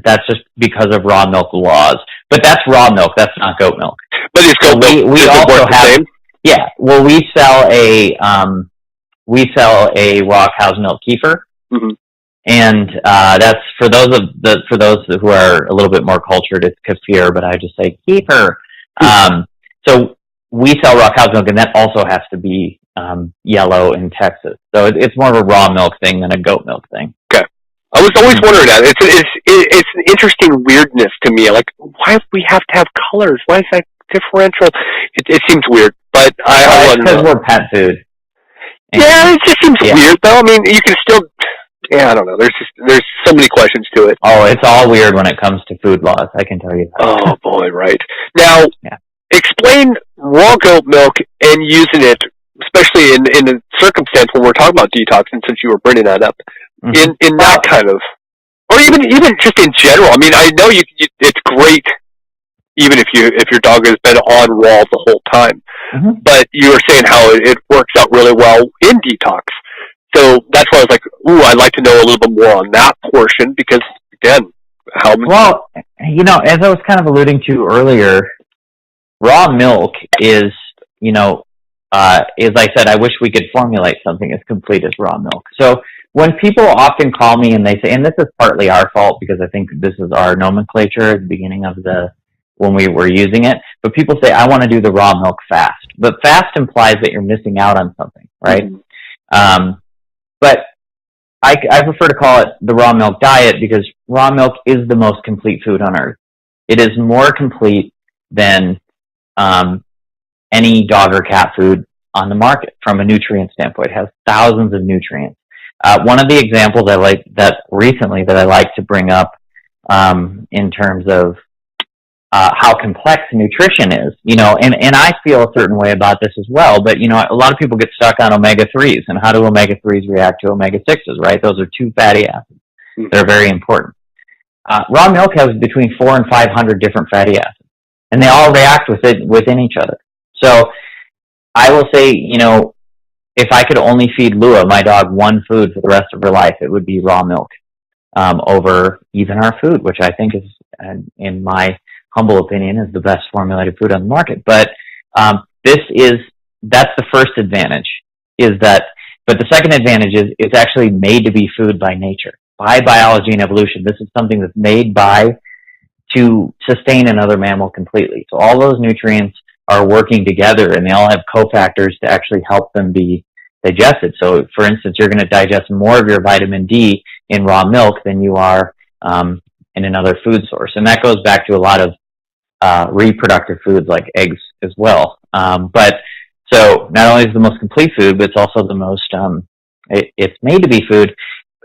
that's just because of raw milk laws. But that's raw milk. That's not goat milk. But is goat milk? We also have. Same? Yeah. Well, we sell a raw cow's milk kefir, mm-hmm. and that's for those who are a little bit more cultured. It's kefir, but I just say kefir. So we sell raw cow's milk, and that also has to be yellow in Texas. So it's more of a raw milk thing than a goat milk thing. Okay. I was always wondering that. It's an interesting weirdness to me. Like, why do we have to have colors? Why is that differential? It seems weird, but I because we're pet food. Yeah, it just seems weird, though. I mean, you can still. Yeah, I don't know. There's so many questions to it. Oh, it's all weird when it comes to food laws. I can tell you that. Oh boy, right. Now, explain raw goat milk and using it, especially in the circumstance when we're talking about detoxing, since you were bringing that up, in that kind of, or even just in general. I mean, I know it's great, even if your dog has been on raw the whole time. Mm-hmm. But you were saying how it works out really well in detox. So that's why I was like, ooh, I'd like to know a little bit more on that portion, because again, well, as I was kind of alluding to earlier, raw milk is, as I said, I wish we could formulate something as complete as raw milk. So when people often call me and they say, and this is partly our fault because I think this is our nomenclature at the beginning of when we were using it, but people say, I want to do the raw milk fast. But fast implies that you're missing out on something, right? Mm-hmm. But I prefer to call it the raw milk diet because raw milk is the most complete food on earth. It is more complete than any dog or cat food on the market from a nutrient standpoint. It has thousands of nutrients. One of the examples I like to bring up in terms of how complex nutrition is, and I feel a certain way about this as well, but, a lot of people get stuck on omega-3s, and how do omega-3s react to omega-6s, right? Those are two fatty acids. They're very important. Raw milk has between 400 and 500 different fatty acids, and they all react within each other. So I will say, if I could only feed Lua, my dog, one food for the rest of her life, it would be raw milk over even our food, which I think is, in my humble opinion, is the best formulated food on the market. But that's the first advantage, but the second advantage is it's actually made to be food by nature, by biology and evolution. This is something that's made to sustain another mammal completely. So all those nutrients are working together, and they all have cofactors to actually help them be digested. So, for instance, you're going to digest more of your vitamin D in raw milk than you are in another food source. And that goes back to a lot of reproductive foods like eggs as well. But so not only is it the most complete food, but it's also the most, it's made to be food.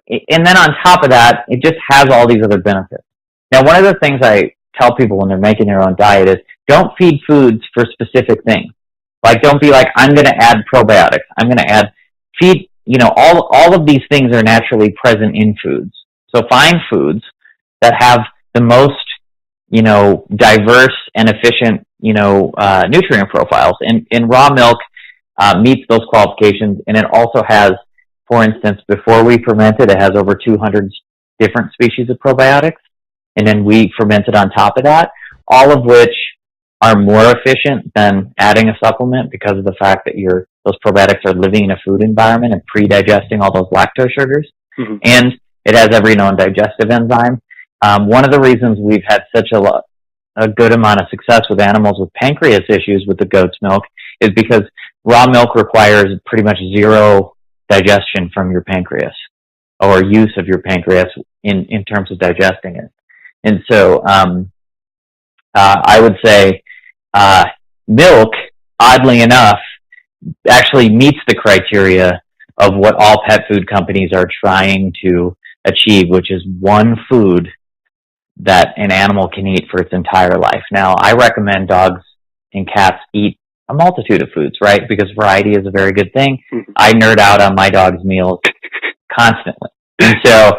And then on top of that, it just has all these other benefits. Now, one of the things I tell people when they're making their own diet is don't feed foods for specific things. Like, don't be like, I'm going to add probiotics. I'm going to feed, all of these things are naturally present in foods. So find foods that have the most, diverse and efficient, nutrient profiles. And raw milk meets those qualifications. And it also has, for instance, before we ferment it, it has over 200 different species of probiotics. And then we ferment it on top of that, all of which are more efficient than adding a supplement because of the fact that those probiotics are living in a food environment and pre-digesting all those lactose sugars. Mm-hmm. And it has every known digestive enzyme. One of the reasons we've had such a good amount of success with animals with pancreas issues with the goat's milk is because raw milk requires pretty much zero digestion from your pancreas or use of your pancreas in terms of digesting it. And so I would say milk, oddly enough, actually meets the criteria of what all pet food companies are trying to achieve, which is one food that an animal can eat for its entire life. Now, I recommend dogs and cats eat a multitude of foods, right? Because variety is a very good thing. I nerd out on my dog's meals constantly. And so,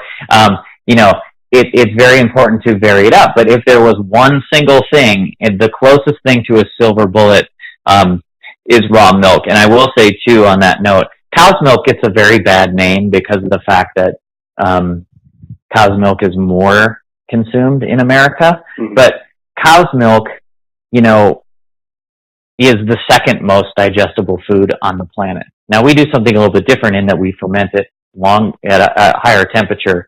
it's very important to vary it up. But if there was one single thing, and the closest thing to a silver bullet is raw milk. And I will say, too, on that note, cow's milk gets a very bad name because of the fact that cow's milk is more consumed in America. But cow's milk, is the second most digestible food on the planet. Now, we do something a little bit different in that we ferment it at a higher temperature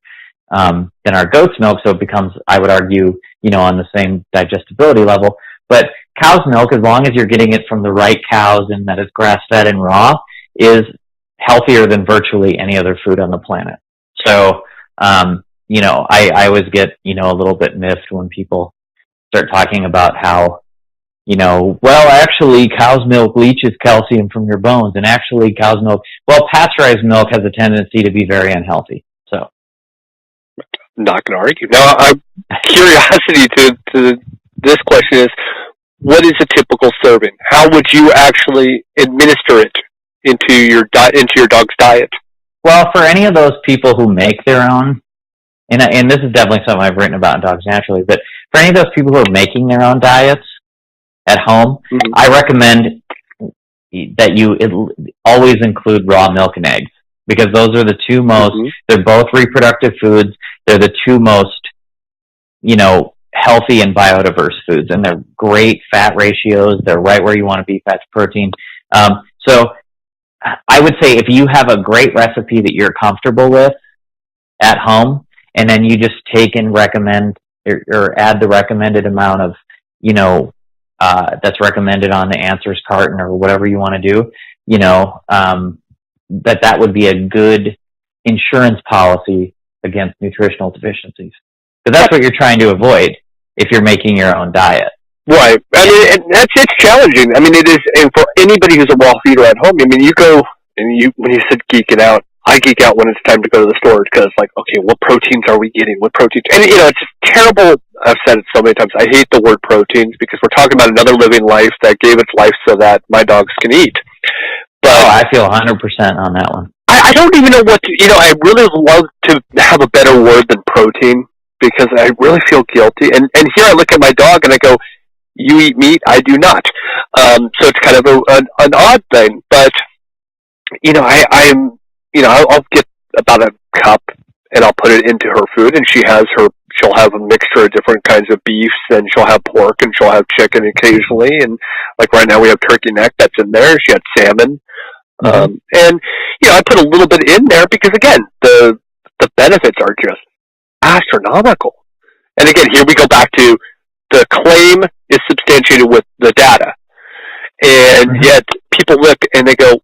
than our goat's milk, so it becomes, I would argue, on the same digestibility level. But cow's milk, as long as you're getting it from the right cows and that it's grass-fed and raw, is healthier than virtually any other food on the planet. So, I always get, a little bit miffed when people start talking about how, actually cow's milk leaches calcium from your bones, and actually cow's milk, pasteurized milk has a tendency to be very unhealthy. So, I'm not going to argue. Now, curiosity to this question is, what is a typical serving? How would you actually administer it into your dog's diet? Well, for any of those people who make their own, and this is definitely something I've written about in Dogs Naturally, but for any of those people who are making their own diets at home, I recommend that you always include raw milk and eggs, because those are the two most, they're both reproductive foods. They're the two most, healthy and biodiverse foods, and they're great fat ratios. They're right where you want to be, fat to protein. So I would say if you have a great recipe that you're comfortable with at home, and then you just take and recommend or add the recommended amount of, that's recommended on the answers carton or whatever you want to do, that would be a good insurance policy against nutritional deficiencies. Because that's what you're trying to avoid if you're making your own diet. Right. I mean, it's challenging. I mean, it is, and for anybody who's a raw feeder at home, I mean, you go, and when you said geeking out, I geek out when it's time to go to the store because, okay, what proteins are we getting? What proteins? And, it's just terrible. I've said it so many times. I hate the word proteins because we're talking about another living life that gave its life so that my dogs can eat. But I feel 100% on that one. I don't even know what to, I really love to have a better word than protein because I really feel guilty. And here I look at my dog and I go, you eat meat, I do not. So it's kind of an odd thing. But, I'll get about a cup and I'll put it into her food, and she'll have a mixture of different kinds of beefs, and she'll have pork, and she'll have chicken occasionally. And right now we have turkey neck that's in there. She had salmon. And, I put a little bit in there because, again, the benefits are just astronomical. And again, here we go back to the claim is substantiated with the data. And yet people look and they go,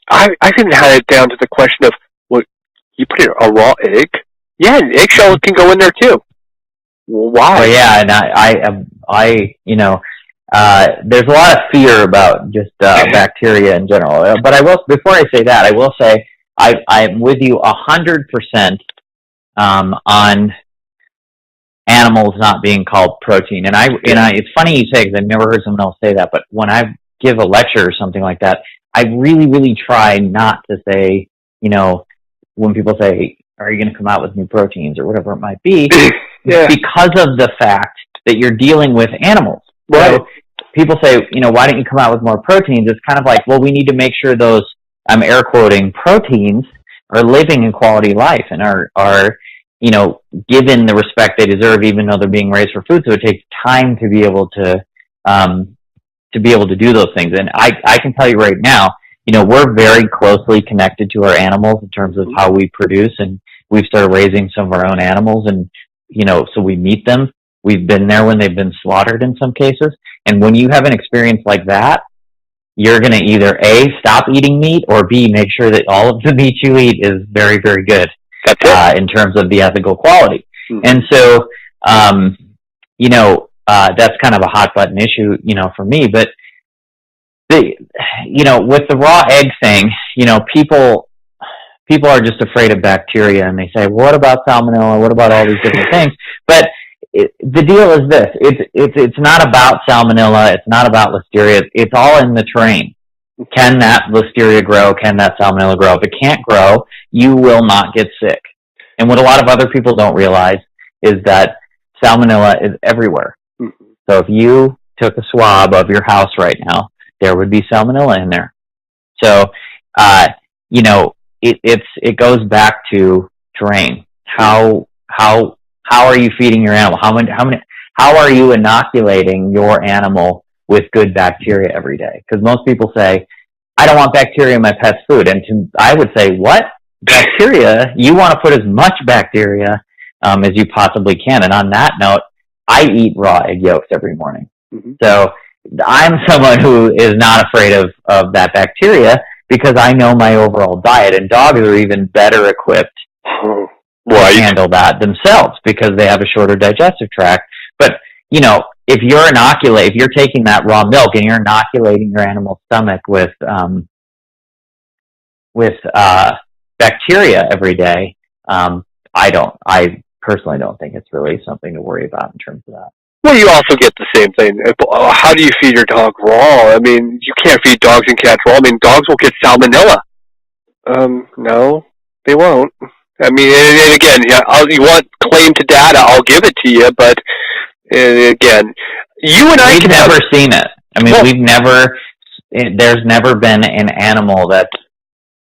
I even had it down to the question of, you put in a raw egg? Yeah, an eggshell can go in there too. Why? Well, yeah, and there's a lot of fear about just bacteria in general. But before I say that, I will say I'm with you 100% on animals not being called protein. And it's funny you say, because I've never heard someone else say that. But when I give a lecture or something like that, I really, really try not to say, when people say, are you going to come out with new proteins or whatever it might be, because of the fact that you're dealing with animals. Right. So people say, why don't you come out with more proteins? It's kind of like, well, we need to make sure those, I'm air quoting, proteins are living in quality life and are given the respect they deserve, even though they're being raised for food. So it takes time to be able to do those things. And I can tell you right now, we're very closely connected to our animals in terms of how we produce, and we've started raising some of our own animals, and, so we meet them. We've been there when they've been slaughtered in some cases. And when you have an experience like that, you're going to either A, stop eating meat, or B, make sure that all of the meat you eat is very, very good in terms of the ethical quality. And so, that's kind of a hot button issue, for me. But with the raw egg thing, people are just afraid of bacteria, and they say, what about salmonella? What about all these different things? But the deal is this: it's not about salmonella. It's not about listeria. It's all in the terrain. Can that listeria grow? Can that salmonella grow? If it can't grow, you will not get sick. And what a lot of other people don't realize is that salmonella is everywhere. Mm-hmm. So if you took a swab of your house right now, there would be salmonella in there. So, it goes back to terrain. How are you feeding your animal? How are you inoculating your animal with good bacteria every day? Because most people say, I don't want bacteria in my pet's food. And I would say, what? Bacteria? You want to put as much bacteria as you possibly can. And on that note, I eat raw egg yolks every morning. Mm-hmm. So I'm someone who is not afraid of that bacteria because I know my overall diet. And dogs are even better equipped to handle that themselves because they have a shorter digestive tract. But, if you're taking that raw milk and you're inoculating your animal's stomach with bacteria every day, I personally don't think it's really something to worry about in terms of that. Well, you also get the same thing. How do you feed your dog raw? I mean, you can't feed dogs and cats raw. I mean, dogs will get salmonella. No, they won't. I mean, and again, you want claim to data, I'll give it to you, but again, you and I we've never seen it. I mean, there's never been an animal that's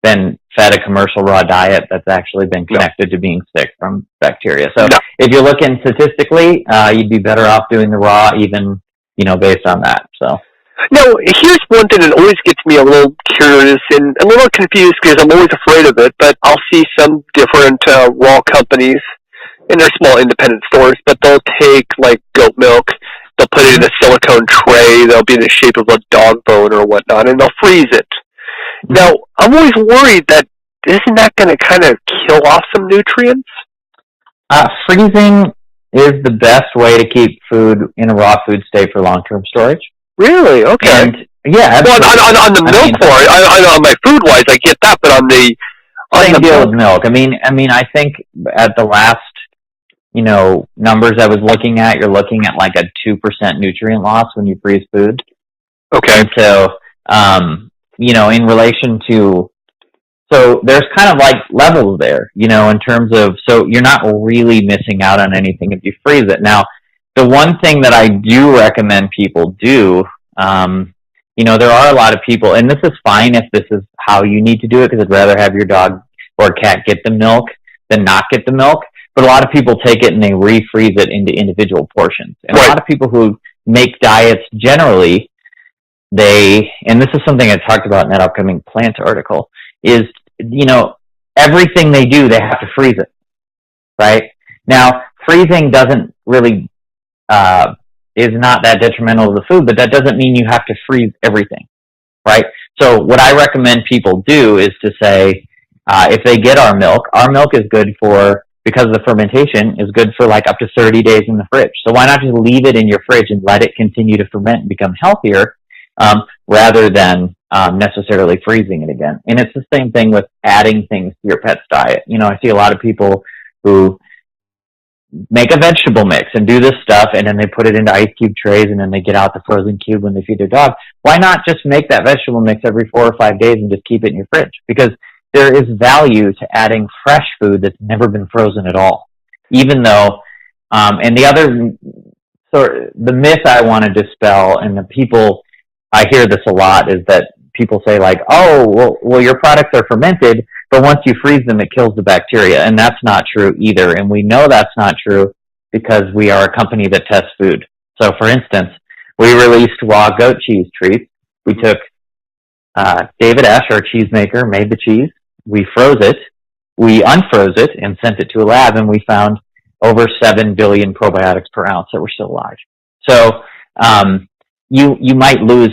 been fed a commercial raw diet that's actually been connected to being sick from bacteria. So if you're looking statistically, you'd be better off doing the raw even, based on that. So. Now, here's one thing that always gets me a little curious and a little confused because I'm always afraid of it, but I'll see some different raw companies in their small independent stores, but they'll take like goat milk, they'll put it in a silicone tray, they'll be in the shape of a dog bone or whatnot, and they'll freeze it. Now, I'm always worried that isn't that going to kind of kill off some nutrients? Freezing is the best way to keep food in a raw food state for long-term storage. Really? Okay. And, yeah, well, on the milk part, on my food-wise, I get that, but on the same deal with milk. I mean, I think at the last, numbers I was looking at, you're looking at like a 2% nutrient loss when you freeze food. Okay. And so, in relation to, so there's kind of like levels there, in terms of, so you're not really missing out on anything if you freeze it. Now, the one thing that I do recommend people do, there are a lot of people, and this is fine if this is how you need to do it, because I'd rather have your dog or cat get the milk than not get the milk. But a lot of people take it and they refreeze it into individual portions. And a lot of people who make diets generally, and this is something I talked about in that upcoming plant article, is, everything they do, they have to freeze it, right? Now, freezing doesn't really, is not that detrimental to the food, but that doesn't mean you have to freeze everything, right? So what I recommend people do is to say, if they get our milk is good for, because the fermentation is good for like up to 30 days in the fridge. So why not just leave it in your fridge and let it continue to ferment and become healthier, rather than necessarily freezing it again. And it's the same thing with adding things to your pet's diet. I see a lot of people who make a vegetable mix and do this stuff, and then they put it into ice cube trays, and then they get out the frozen cube when they feed their dog. Why not just make that vegetable mix every 4 or 5 days and just keep it in your fridge? Because there is value to adding fresh food that's never been frozen at all. Well, even though, and the other, the myth I want to dispel, and the people, I hear this a lot, is that people say like, oh, well, your products are fermented, but once you freeze them, it kills the bacteria. And that's not true either. And we know that's not true because we are a company that tests food. So for instance, we released raw goat cheese treats. We took, David Esch, our cheesemaker, made the cheese. We froze it. We unfroze it and sent it to a lab, and we found over 7 billion probiotics per ounce that were still alive. So, you might lose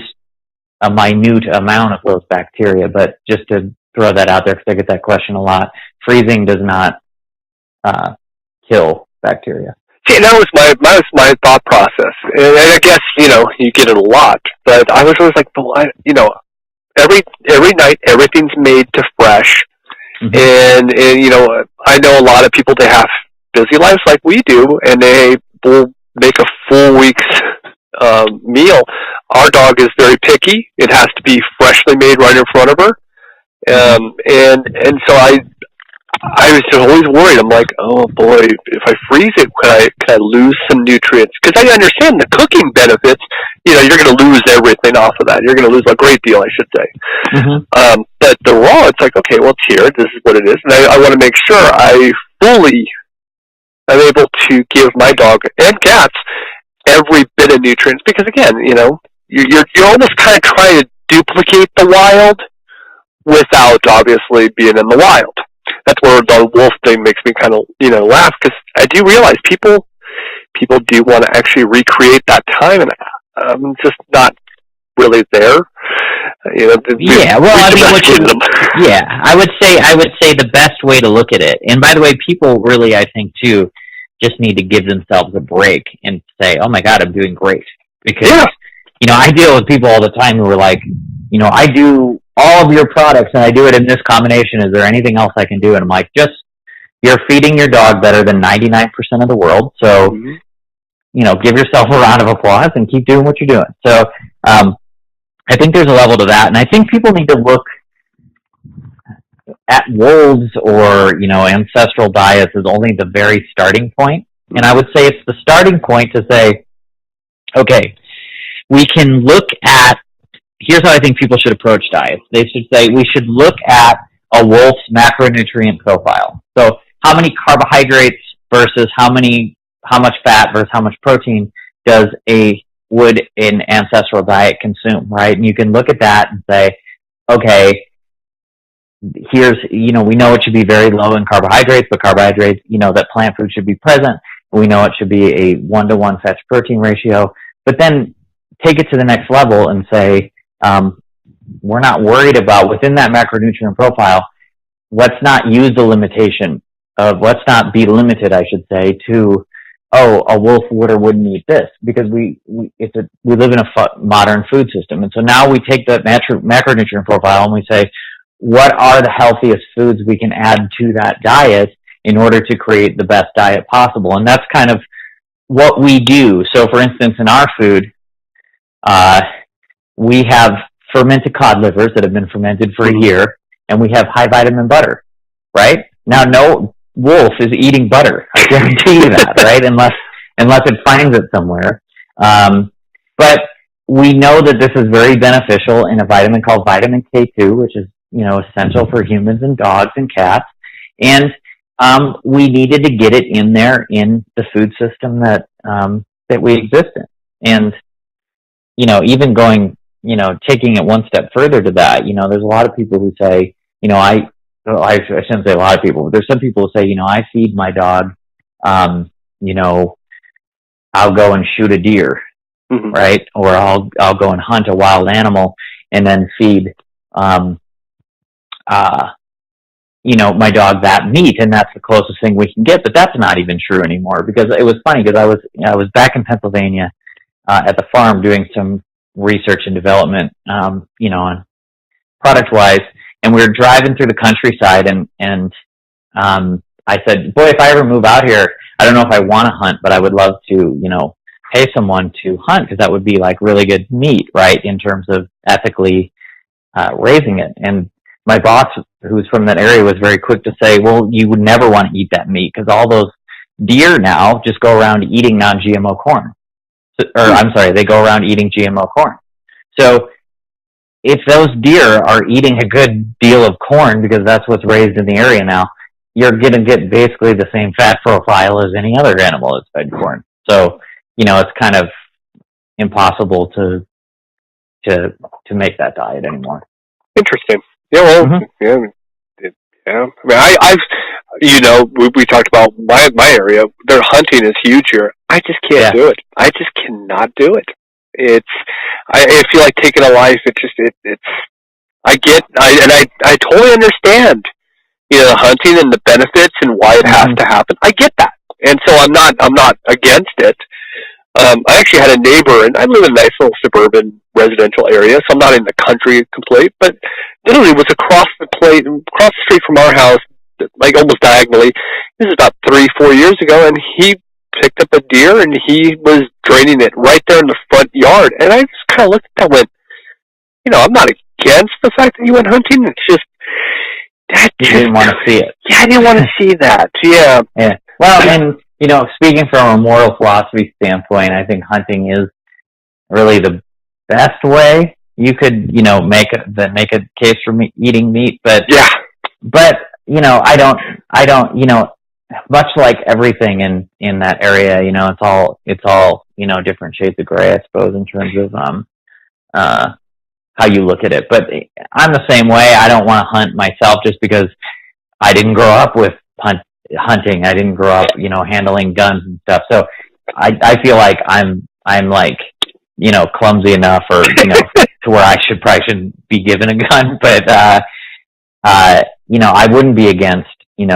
a minute amount of those bacteria, but just to throw that out there, because I get that question a lot, freezing does not kill bacteria. See, that was my thought process, and I guess, you get it a lot, but I was always like, every night, everything's made to fresh. Mm-hmm. And, I know a lot of people, they have busy lives like we do, and they will make a full week's meal. Our dog is very picky. It has to be freshly made right in front of her. And so I was always worried. I'm like, oh boy, if I freeze it, could I lose some nutrients? Because I understand the cooking benefits. You're going to lose everything off of that. You're going to lose a great deal, I should say. Mm-hmm. But the raw, it's like, okay, well, it's here. This is what it is, and I want to make sure I'm able to give my dog and cats every bit of nutrients. Because again, you're almost kind of trying to duplicate the wild without obviously being in the wild. That's where the wolf thing makes me kind of, laugh, because I do realize people do want to actually recreate that time, and I'm just not really there. Yeah, well, I would say the best way to look at it, and by the way, people really, I think, too, just need to give themselves a break and say, oh my God, I'm doing great. Because, I deal with people all the time who are like, I do all of your products and I do it in this combination. Is there anything else I can do? And I'm like, you're feeding your dog better than 99% of the world. So, give yourself a round of applause and keep doing what you're doing. So, I think there's a level to that. And I think people need to look at wolves or, ancestral diets as only the very starting point. And I would say it's the starting point to say, okay, we can look at, here's how I think people should approach diets. They should say, we should look at a wolf's macronutrient profile. So how many carbohydrates versus how much fat versus how much protein would an ancestral diet consume, right? And you can look at that and say, okay, here's, we know it should be very low in carbohydrates, but carbohydrates, that plant food should be present. We know it should be a 1-to-1 fat to protein ratio, but then take it to the next level and say, we're not worried about within that macronutrient profile. Let's not use the limitation of, let's not be limited, I should say, to, a wolf would or wouldn't eat this, because we live in a modern food system. And so now we take that macronutrient profile and we say, what are the healthiest foods we can add to that diet in order to create the best diet possible? And that's kind of what we do. So for instance, in our food, we have fermented cod livers that have been fermented for a year, and we have high vitamin butter, right? Now, no wolf is eating butter. I guarantee you that, right? Unless it finds it somewhere. But we know that this is very beneficial in a vitamin called vitamin K2, which is, essential for humans and dogs and cats. And we needed to get it in there in the food system that we exist in. And, even going, taking it one step further to that, there's a lot of people who say, I shouldn't say a lot of people, but there's some people who say, I feed my dog, I'll go and shoot a deer, mm-hmm. right? Or I'll go and hunt a wild animal and then feed, my dog that meat, and that's the closest thing we can get. But that's not even true anymore, because it was funny, because I was back in Pennsylvania at the farm doing some research and development, on product wise, and we were driving through the countryside, and I said, boy, if I ever move out here, I don't know if I want to hunt, but I would love to, pay someone to hunt, because that would be like really good meat, right, in terms of ethically raising it. And my boss, who's from that area, was very quick to say, well, you would never want to eat that meat, because all those deer now just go around eating non-GMO corn. They go around eating GMO corn. So if those deer are eating a good deal of corn, because that's what's raised in the area now, you're going to get basically the same fat profile as any other animal that's fed corn. So, it's kind of impossible to make that diet anymore. Interesting. Yeah, well, mm-hmm. Yeah. I mean, we talked about my area. Their hunting is huge here. I just can't do it. I just cannot do it. I feel like taking a life. I totally understand, the hunting and the benefits and why it has to happen. I get that, and so I'm not against it. I actually had a neighbor, and I live in a nice little suburban residential area, so I'm not in the country complete, but literally was across the street from our house, like almost diagonally. This is about 3-4 years ago, and he picked up a deer, and he was draining it right there in the front yard. And I just kind of looked at that and went, I'm not against the fact that you went hunting. It's just, you didn't want to see it. Yeah, I didn't want to see that. Yeah. Yeah. Well, and, speaking from a moral philosophy standpoint, I think hunting is really the best way you could, make a case for eating meat. But, yeah. I don't, much like everything in that area, it's all, different shades of gray, I suppose, in terms of, how you look at it. But I'm the same way. I don't want to hunt myself just because I didn't grow up with hunting. I didn't grow up, handling guns and stuff. So I feel like I'm like, clumsy enough or, to where I probably shouldn't be given a gun. But, I wouldn't be against, in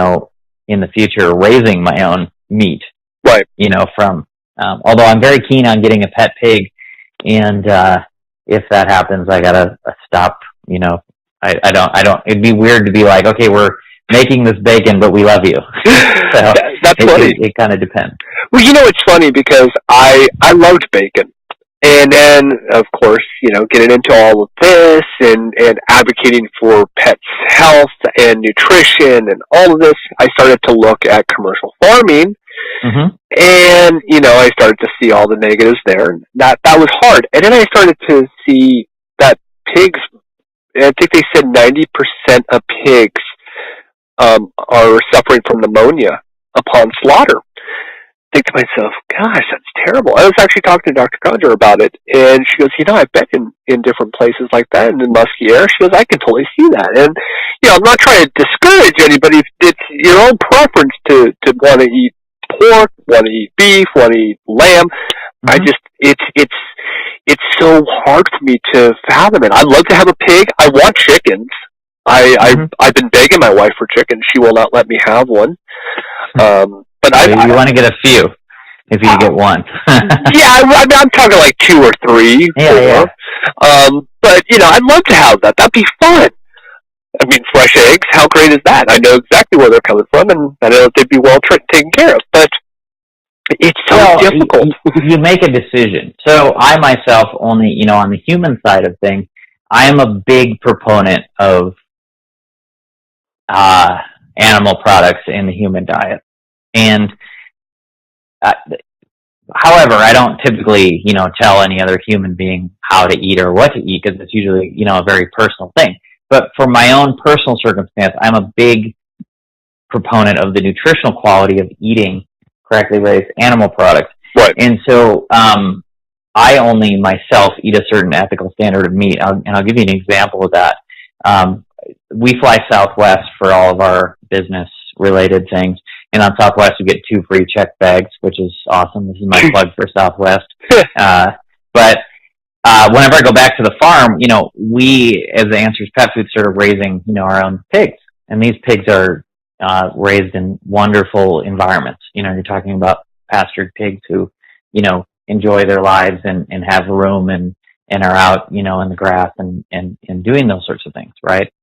the future raising my own meat. Right. From, although I'm very keen on getting a pet pig, and, if that happens, I gotta stop, I don't, it'd be weird to be like, okay, we're making this bacon, but we love you. So that's funny. It kind of depends. Well, it's funny because I loved bacon. And then, of course, getting into all of this and advocating for pets' health and nutrition and all of this, I started to look at commercial farming. Mm-hmm. And, I started to see all the negatives there. And that was hard. And then I started to see that pigs, I think they said 90% of pigs are suffering from pneumonia upon slaughter. I think to myself, gosh, that's terrible. I was actually talking to Dr. Conjure about it, and she goes, I've been in different places like that, and in musky air. She goes, I can totally see that. And, I'm not trying to discourage anybody. It's your own preference to want to eat pork, want to eat beef, want to eat lamb. Mm-hmm. I just, it's so hard for me to fathom it. I'd love to have a pig. I want chickens. I've been begging my wife for chickens. She will not let me have one. But you want to get a few if you get one. Yeah, I'm talking like 2 or 3. Yeah. But I'd love to have that. That'd be fun. I mean, fresh eggs. How great is that? I know exactly where they're coming from, and I know they'd be well taken care of. But it's so difficult. You make a decision. So I myself only, on the human side of things, I am a big proponent of animal products in the human diet. And however, I don't typically, tell any other human being how to eat or what to eat, because it's usually, a very personal thing. But for my own personal circumstance, I'm a big proponent of the nutritional quality of eating correctly raised animal products. Right. And so I only myself eat a certain ethical standard of meat. And I'll give you an example of that. We fly Southwest for all of our business-related things. And on Southwest, we get 2 free check bags, which is awesome. This is my plug for Southwest. But whenever I go back to the farm, we, as the Answers Pet Food, started raising, our own pigs. And these pigs are raised in wonderful environments. You're talking about pastured pigs who, enjoy their lives and have room and are out, in the grass and doing those sorts of things, right?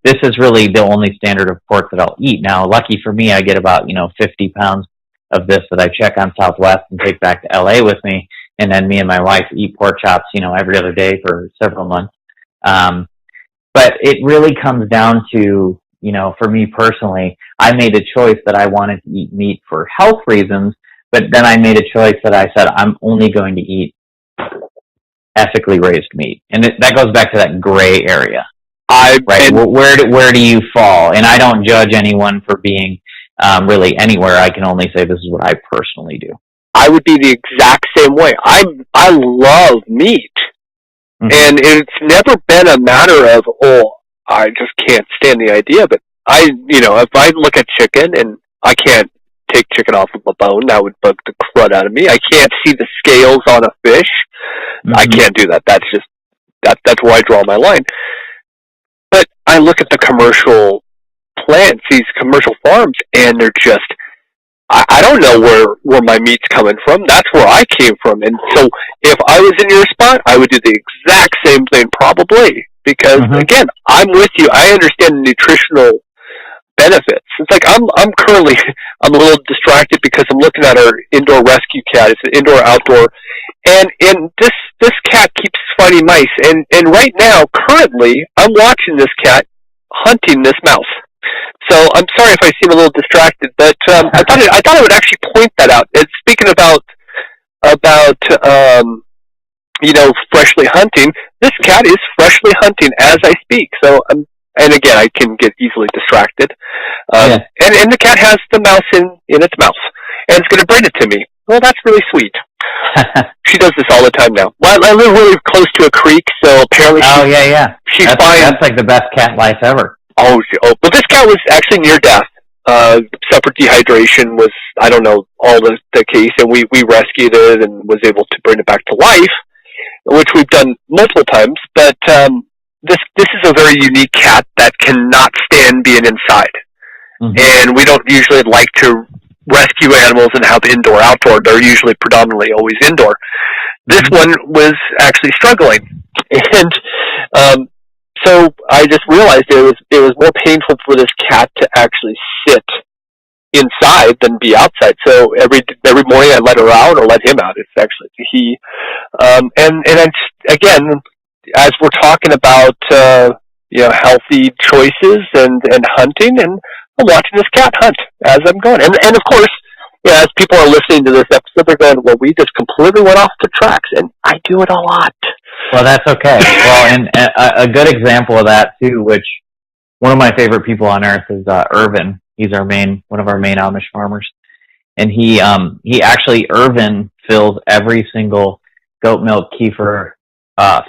This is really the only standard of pork that I'll eat. Now, lucky for me, I get about, 50 pounds of this that I check on Southwest and take back to LA with me. And then me and my wife eat pork chops, every other day for several months. But it really comes down to, for me personally, I made a choice that I wanted to eat meat for health reasons, but then I made a choice that I said, I'm only going to eat ethically raised meat. And that goes back to that gray area. Right. Where do you fall? And I don't judge anyone for being really anywhere. I can only say this is what I personally do. I would be the exact same way. I love meat. Mm-hmm. And it's never been a matter of, I just can't stand the idea of it. If I look at chicken and I can't take chicken off of a bone, that would bug the crud out of me. I can't see the scales on a fish. Mm-hmm. I can't do that. That's just, that's where I draw my line. But I look at the commercial plants, these commercial farms, and they're just I don't know where my meat's coming from. That's where I came from. And so if I was in your spot, I would do the exact same thing probably. Because, again, I'm with you. I understand the nutritional benefits. It's like I'm a little distracted because I'm looking at our indoor rescue cat. It's an indoor-outdoor. And this cat keeps fighting mice. And right now, currently, I'm watching this cat hunting this mouse. So I'm sorry if I seem a little distracted, but I thought I would actually point that out. And speaking about freshly hunting, this cat is freshly hunting as I speak. So and again, I can get easily distracted. And the cat has the mouse in its mouth, and it's going to bring it to me. Well, that's really sweet. She does this all the time now. Well, I live really close to a creek, so apparently she's fine. That's like the best cat life ever. But this cat was actually near death. Separate dehydration was, I don't know, all the case, and we rescued it and was able to bring it back to life, which we've done multiple times. But this is a very unique cat that cannot stand being inside. And we don't usually like to rescue animals and have indoor-outdoor. They're usually predominantly always indoor. This one was actually struggling. And so I just realized it was more painful for this cat to actually sit inside than be outside. So every morning I let her out or let him out. It's actually he. And again, as we're talking about healthy choices and hunting, and I'm watching this cat hunt as I'm going. And of course, as people are listening to this episode, they're going, well, we just completely went off the tracks, and I do it a lot. Well, that's okay. Well, and a good example of that too, which one of my favorite people on earth is Irvin. He's one of our main Amish farmers, and he actually Irvin fills every single goat milk, kefir,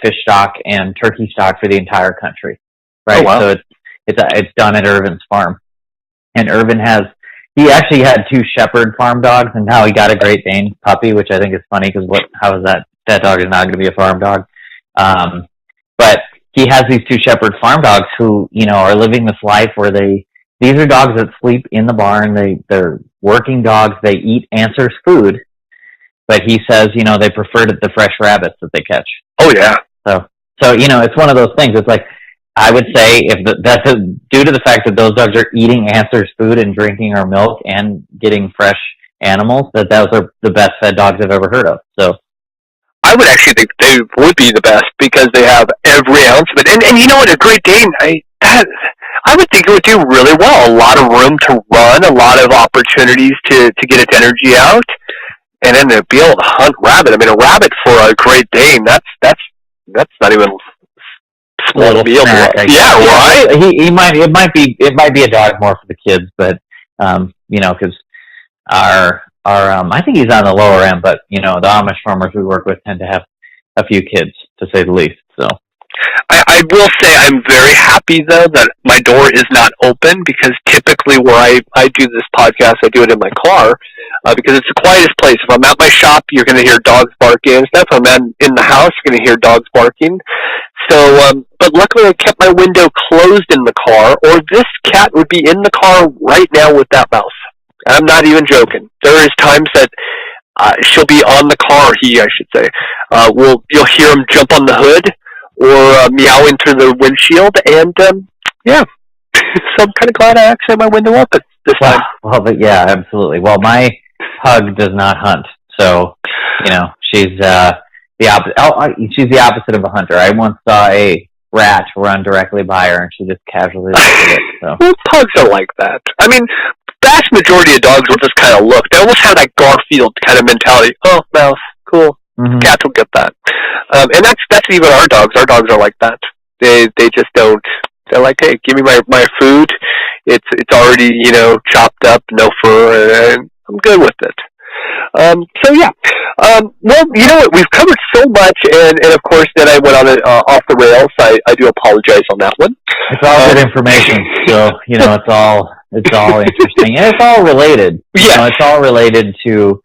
fish stock, and turkey stock for the entire country. Right. Oh, wow. So it's done at Irvin's farm, and Irvin he actually had 2 shepherd farm dogs, and now he got a Great Dane puppy, which I think is funny because how is that dog is not going to be a farm dog. But he has these 2 shepherd farm dogs who, are living this life where these are dogs that sleep in the barn. They're working dogs. They eat Answer's food, but he says, they prefer the fresh rabbits that they catch. Oh yeah. So, it's one of those things. It's like, I would say that's due to the fact that those dogs are eating Answer's food and drinking our milk and getting fresh animals, those are the best fed dogs I've ever heard of. So, I would actually think they would be the best because they have every ounce of it. And you know what, a Great Dane, I would think it would do really well. A lot of room to run, a lot of opportunities to get its energy out, and then to be able to hunt rabbit. I mean, a rabbit for a Great Dane, that's not even small to be able to. Yeah, right. It might be a dog more for the kids, but because our I think he's on the lower end, but the Amish farmers we work with tend to have a few kids, to say the least. So I will say I'm very happy though that my door is not open, because typically where I do this podcast, I do it in my car because it's the quietest place. If I'm at my shop, you're going to hear dogs barking and stuff. If I'm in the house, you're going to hear dogs barking. So, but luckily I kept my window closed in the car, or this cat would be in the car right now with that mouse. I'm not even joking. There is times that she'll be on the car, I should say. You'll hear him jump on the hood or meowing through the windshield, and so I'm kind of glad I actually had my window open this time. Well, but yeah, absolutely. Well, my pug does not hunt, so she's the opposite. She's the opposite of a hunter. I once saw a rat run directly by her, and she just casually looked at it. So. Well, pugs are like that. I mean, vast majority of dogs will just kind of look. They almost have that Garfield kind of mentality. Oh, mouse, cool. Mm-hmm. Cats will get that. And that's even our dogs. Our dogs are like that. They just don't. They're like, hey, give me my food. It's already chopped up, no fur, and I'm good with it. So yeah. Well, you know what? We've covered so much, and of course, then I went on off the rails. I do apologize on that one. It's all good information, so it's all interesting, and it's all related. Yeah, it's all related to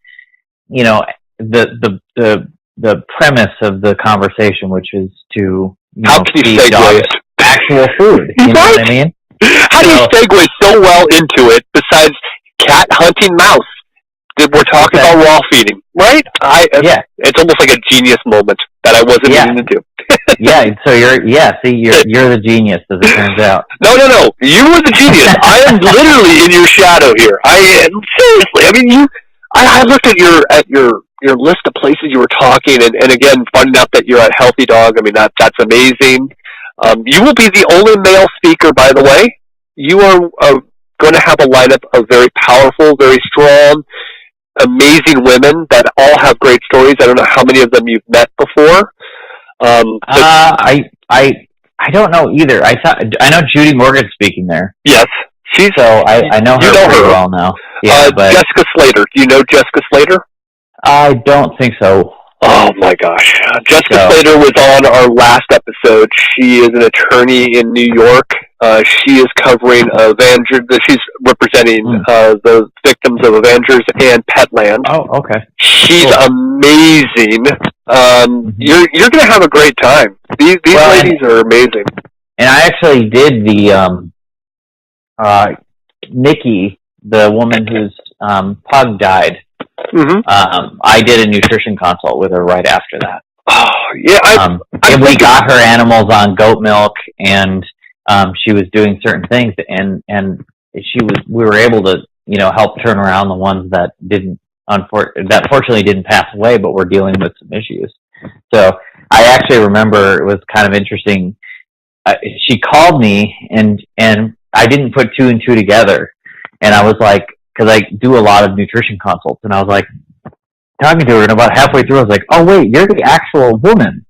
the premise of the conversation, which is to how can you feed dogs actual food. You know what I mean? How do you segue so well into it? Besides cat hunting mouse, We're talking about raw feeding, right? It's almost like a genius moment that I wasn't meaning to do. So you're the genius, as it turns out. No. You were the genius. I am literally in your shadow here. I am, seriously. I mean, I looked at your list of places you were talking, and again, finding out that you're at Healthy Dog. I mean, that's amazing. You will be the only male speaker, by the way. You are going to have a lineup of very powerful, very strong, amazing women that all have great stories. I don't know how many of them you've met before. I don't know either. I know Judy Morgan's speaking there. Yes, I know her pretty well now. Yeah, but Jessica Slater. Do you know Jessica Slater? I don't think so. Oh my gosh, Jessica Slater was on our last episode. She is an attorney in New York. She is covering Avengers. She's representing the victims of Avengers and Petland. Oh, okay. She's amazing. You're going to have a great time. These ladies are amazing. And I actually did the Nikki, the woman whose pug died. Mm-hmm. I did a nutrition consult with her right after that. Oh yeah, and we got her animals on goat milk, and she was doing certain things, and we were able to help turn around the ones that fortunately didn't pass away, but were dealing with some issues. So I actually remember it was kind of interesting. She called me, and I didn't put two and two together, and I was like, because I do a lot of nutrition consults, and I was like talking to her, and about halfway through I was like, oh wait, you're the actual woman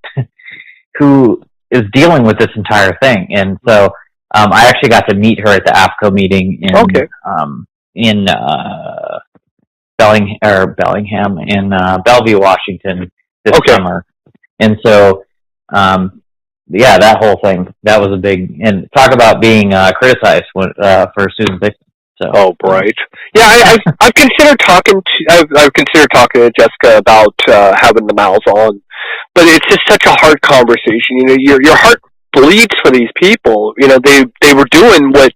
who is dealing with this entire thing. And so I actually got to meet her at the AFCO meeting in Bellingham in Bellevue, Washington this summer. And so that whole thing, that was a big, and talk about being criticized for Susan Dixon. So. Oh, right. Yeah, I've considered talking to Jessica about having the mouths on, but it's just such a hard conversation. Your heart bleeds for these people. They were doing what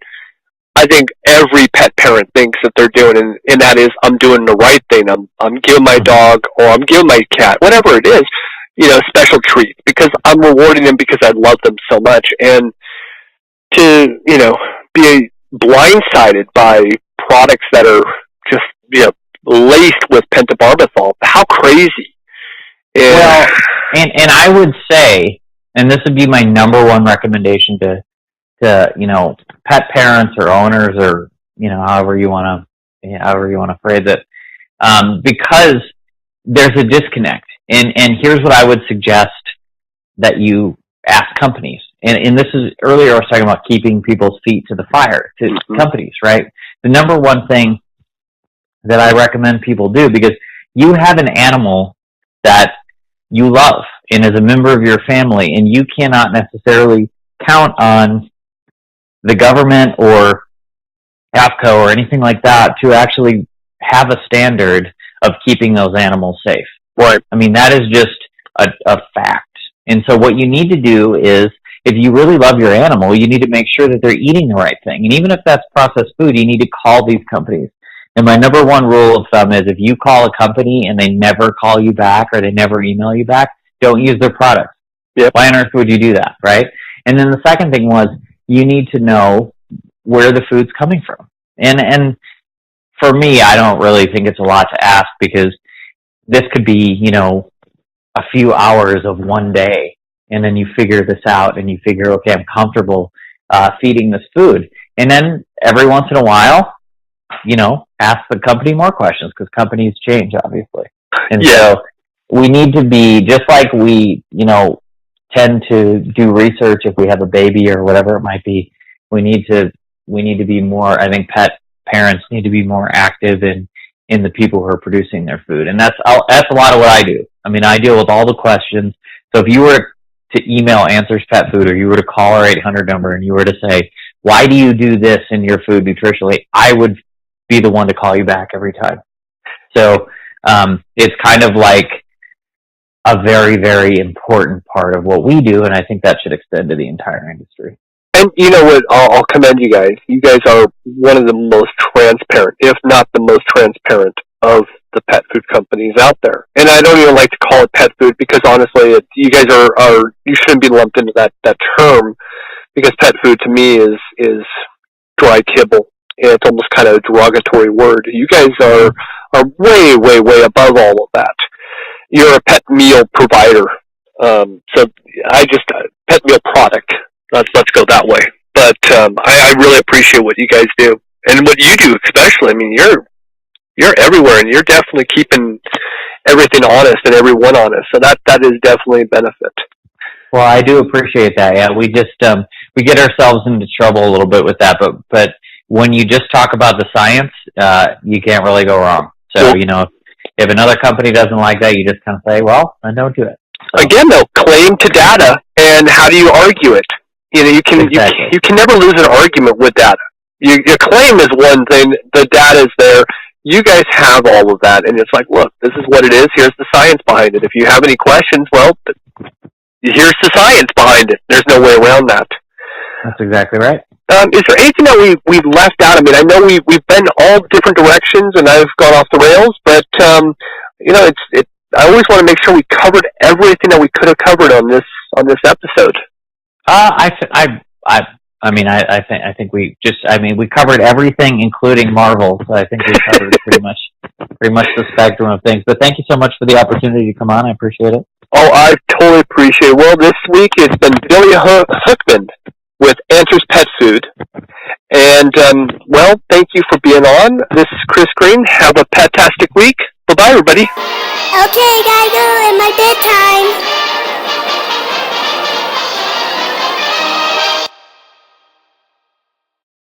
I think every pet parent thinks that they're doing, and that is, I'm doing the right thing. I'm giving my dog, or I'm giving my cat, whatever it is, special treat, because I'm rewarding them because I love them so much. And to be blindsided by products that are just laced with pentobarbital. How crazy! Well, and I would say, and this would be my number one recommendation to pet parents or owners, or however you want to phrase it, because there's a disconnect. And here's what I would suggest that you ask companies. And this is, earlier I was talking about keeping people's feet to the fire, to companies, right? The number one thing that I recommend people do, because you have an animal that you love and is a member of your family, and you cannot necessarily count on the government or AFCO or anything like that to actually have a standard of keeping those animals safe. Right. I mean, that is just a fact. And so what you need to do is, if you really love your animal, you need to make sure that they're eating the right thing. And even if that's processed food, you need to call these companies. And my number one rule of thumb is, if you call a company and they never call you back or they never email you back, don't use their products. Yep. Why on earth would you do that, right? And then the second thing was, you need to know where the food's coming from. And for me, I don't really think it's a lot to ask, because this could be, a few hours of one day. And then you figure this out, and you figure, okay, I'm comfortable feeding this food. And then every once in a while, ask the company more questions, because companies change, obviously. And so we need to be, just like we, tend to do research if we have a baby or whatever it might be, we need to be more, I think pet parents need to be more active in the people who are producing their food. And that's a lot of what I do. I mean, I deal with all the questions. So if you were to email Answers Pet Food, or you were to call our 800 number and you were to say, why do you do this in your food nutritionally? I would be the one to call you back every time. So it's kind of like a very, very important part of what we do, and I think that should extend to the entire industry. And you know what? I'll commend you guys. You guys are one of the most transparent, if not the most transparent, of the pet food companies out there. And I don't even like to call it pet food because honestly, you guys are you shouldn't be lumped into that term, because pet food to me is dry kibble. And it's almost kind of a derogatory word. You guys are way, way, way above all of that. You're a pet meal provider. So pet meal product. Let's go that way. But I really appreciate what you guys do. And what you do especially. I mean, you're everywhere, and you're definitely keeping everything honest and everyone honest. So that is definitely a benefit. Well, I do appreciate that. Yeah, we just we get ourselves into trouble a little bit with that, but when you just talk about the science, you can't really go wrong. So, if another company doesn't like that, you just kind of say, well, then don't do it. So. Again, though, claim to data, and how do you argue it? You can never lose an argument with data. Your claim is one thing, the data is there. You guys have all of that, and it's like, look, this is what it is. Here's the science behind it. If you have any questions, well, here's the science behind it. There's no way around that. That's exactly right. Is there anything that we've left out? I mean, I know we've been all different directions, and I've gone off the rails, but I always want to make sure we covered everything that we could have covered on this episode. I think we covered everything, including Marvel. So I think we covered pretty much the spectrum of things. But thank you so much for the opportunity to come on. I appreciate it. Oh, I totally appreciate it. Well, this week it's been Billy Hookman with Answers Pet Food. And, thank you for being on. This is Chris Green. Have a pet-tastic week. Bye-bye, everybody. Okay, gotta go in my bedtime.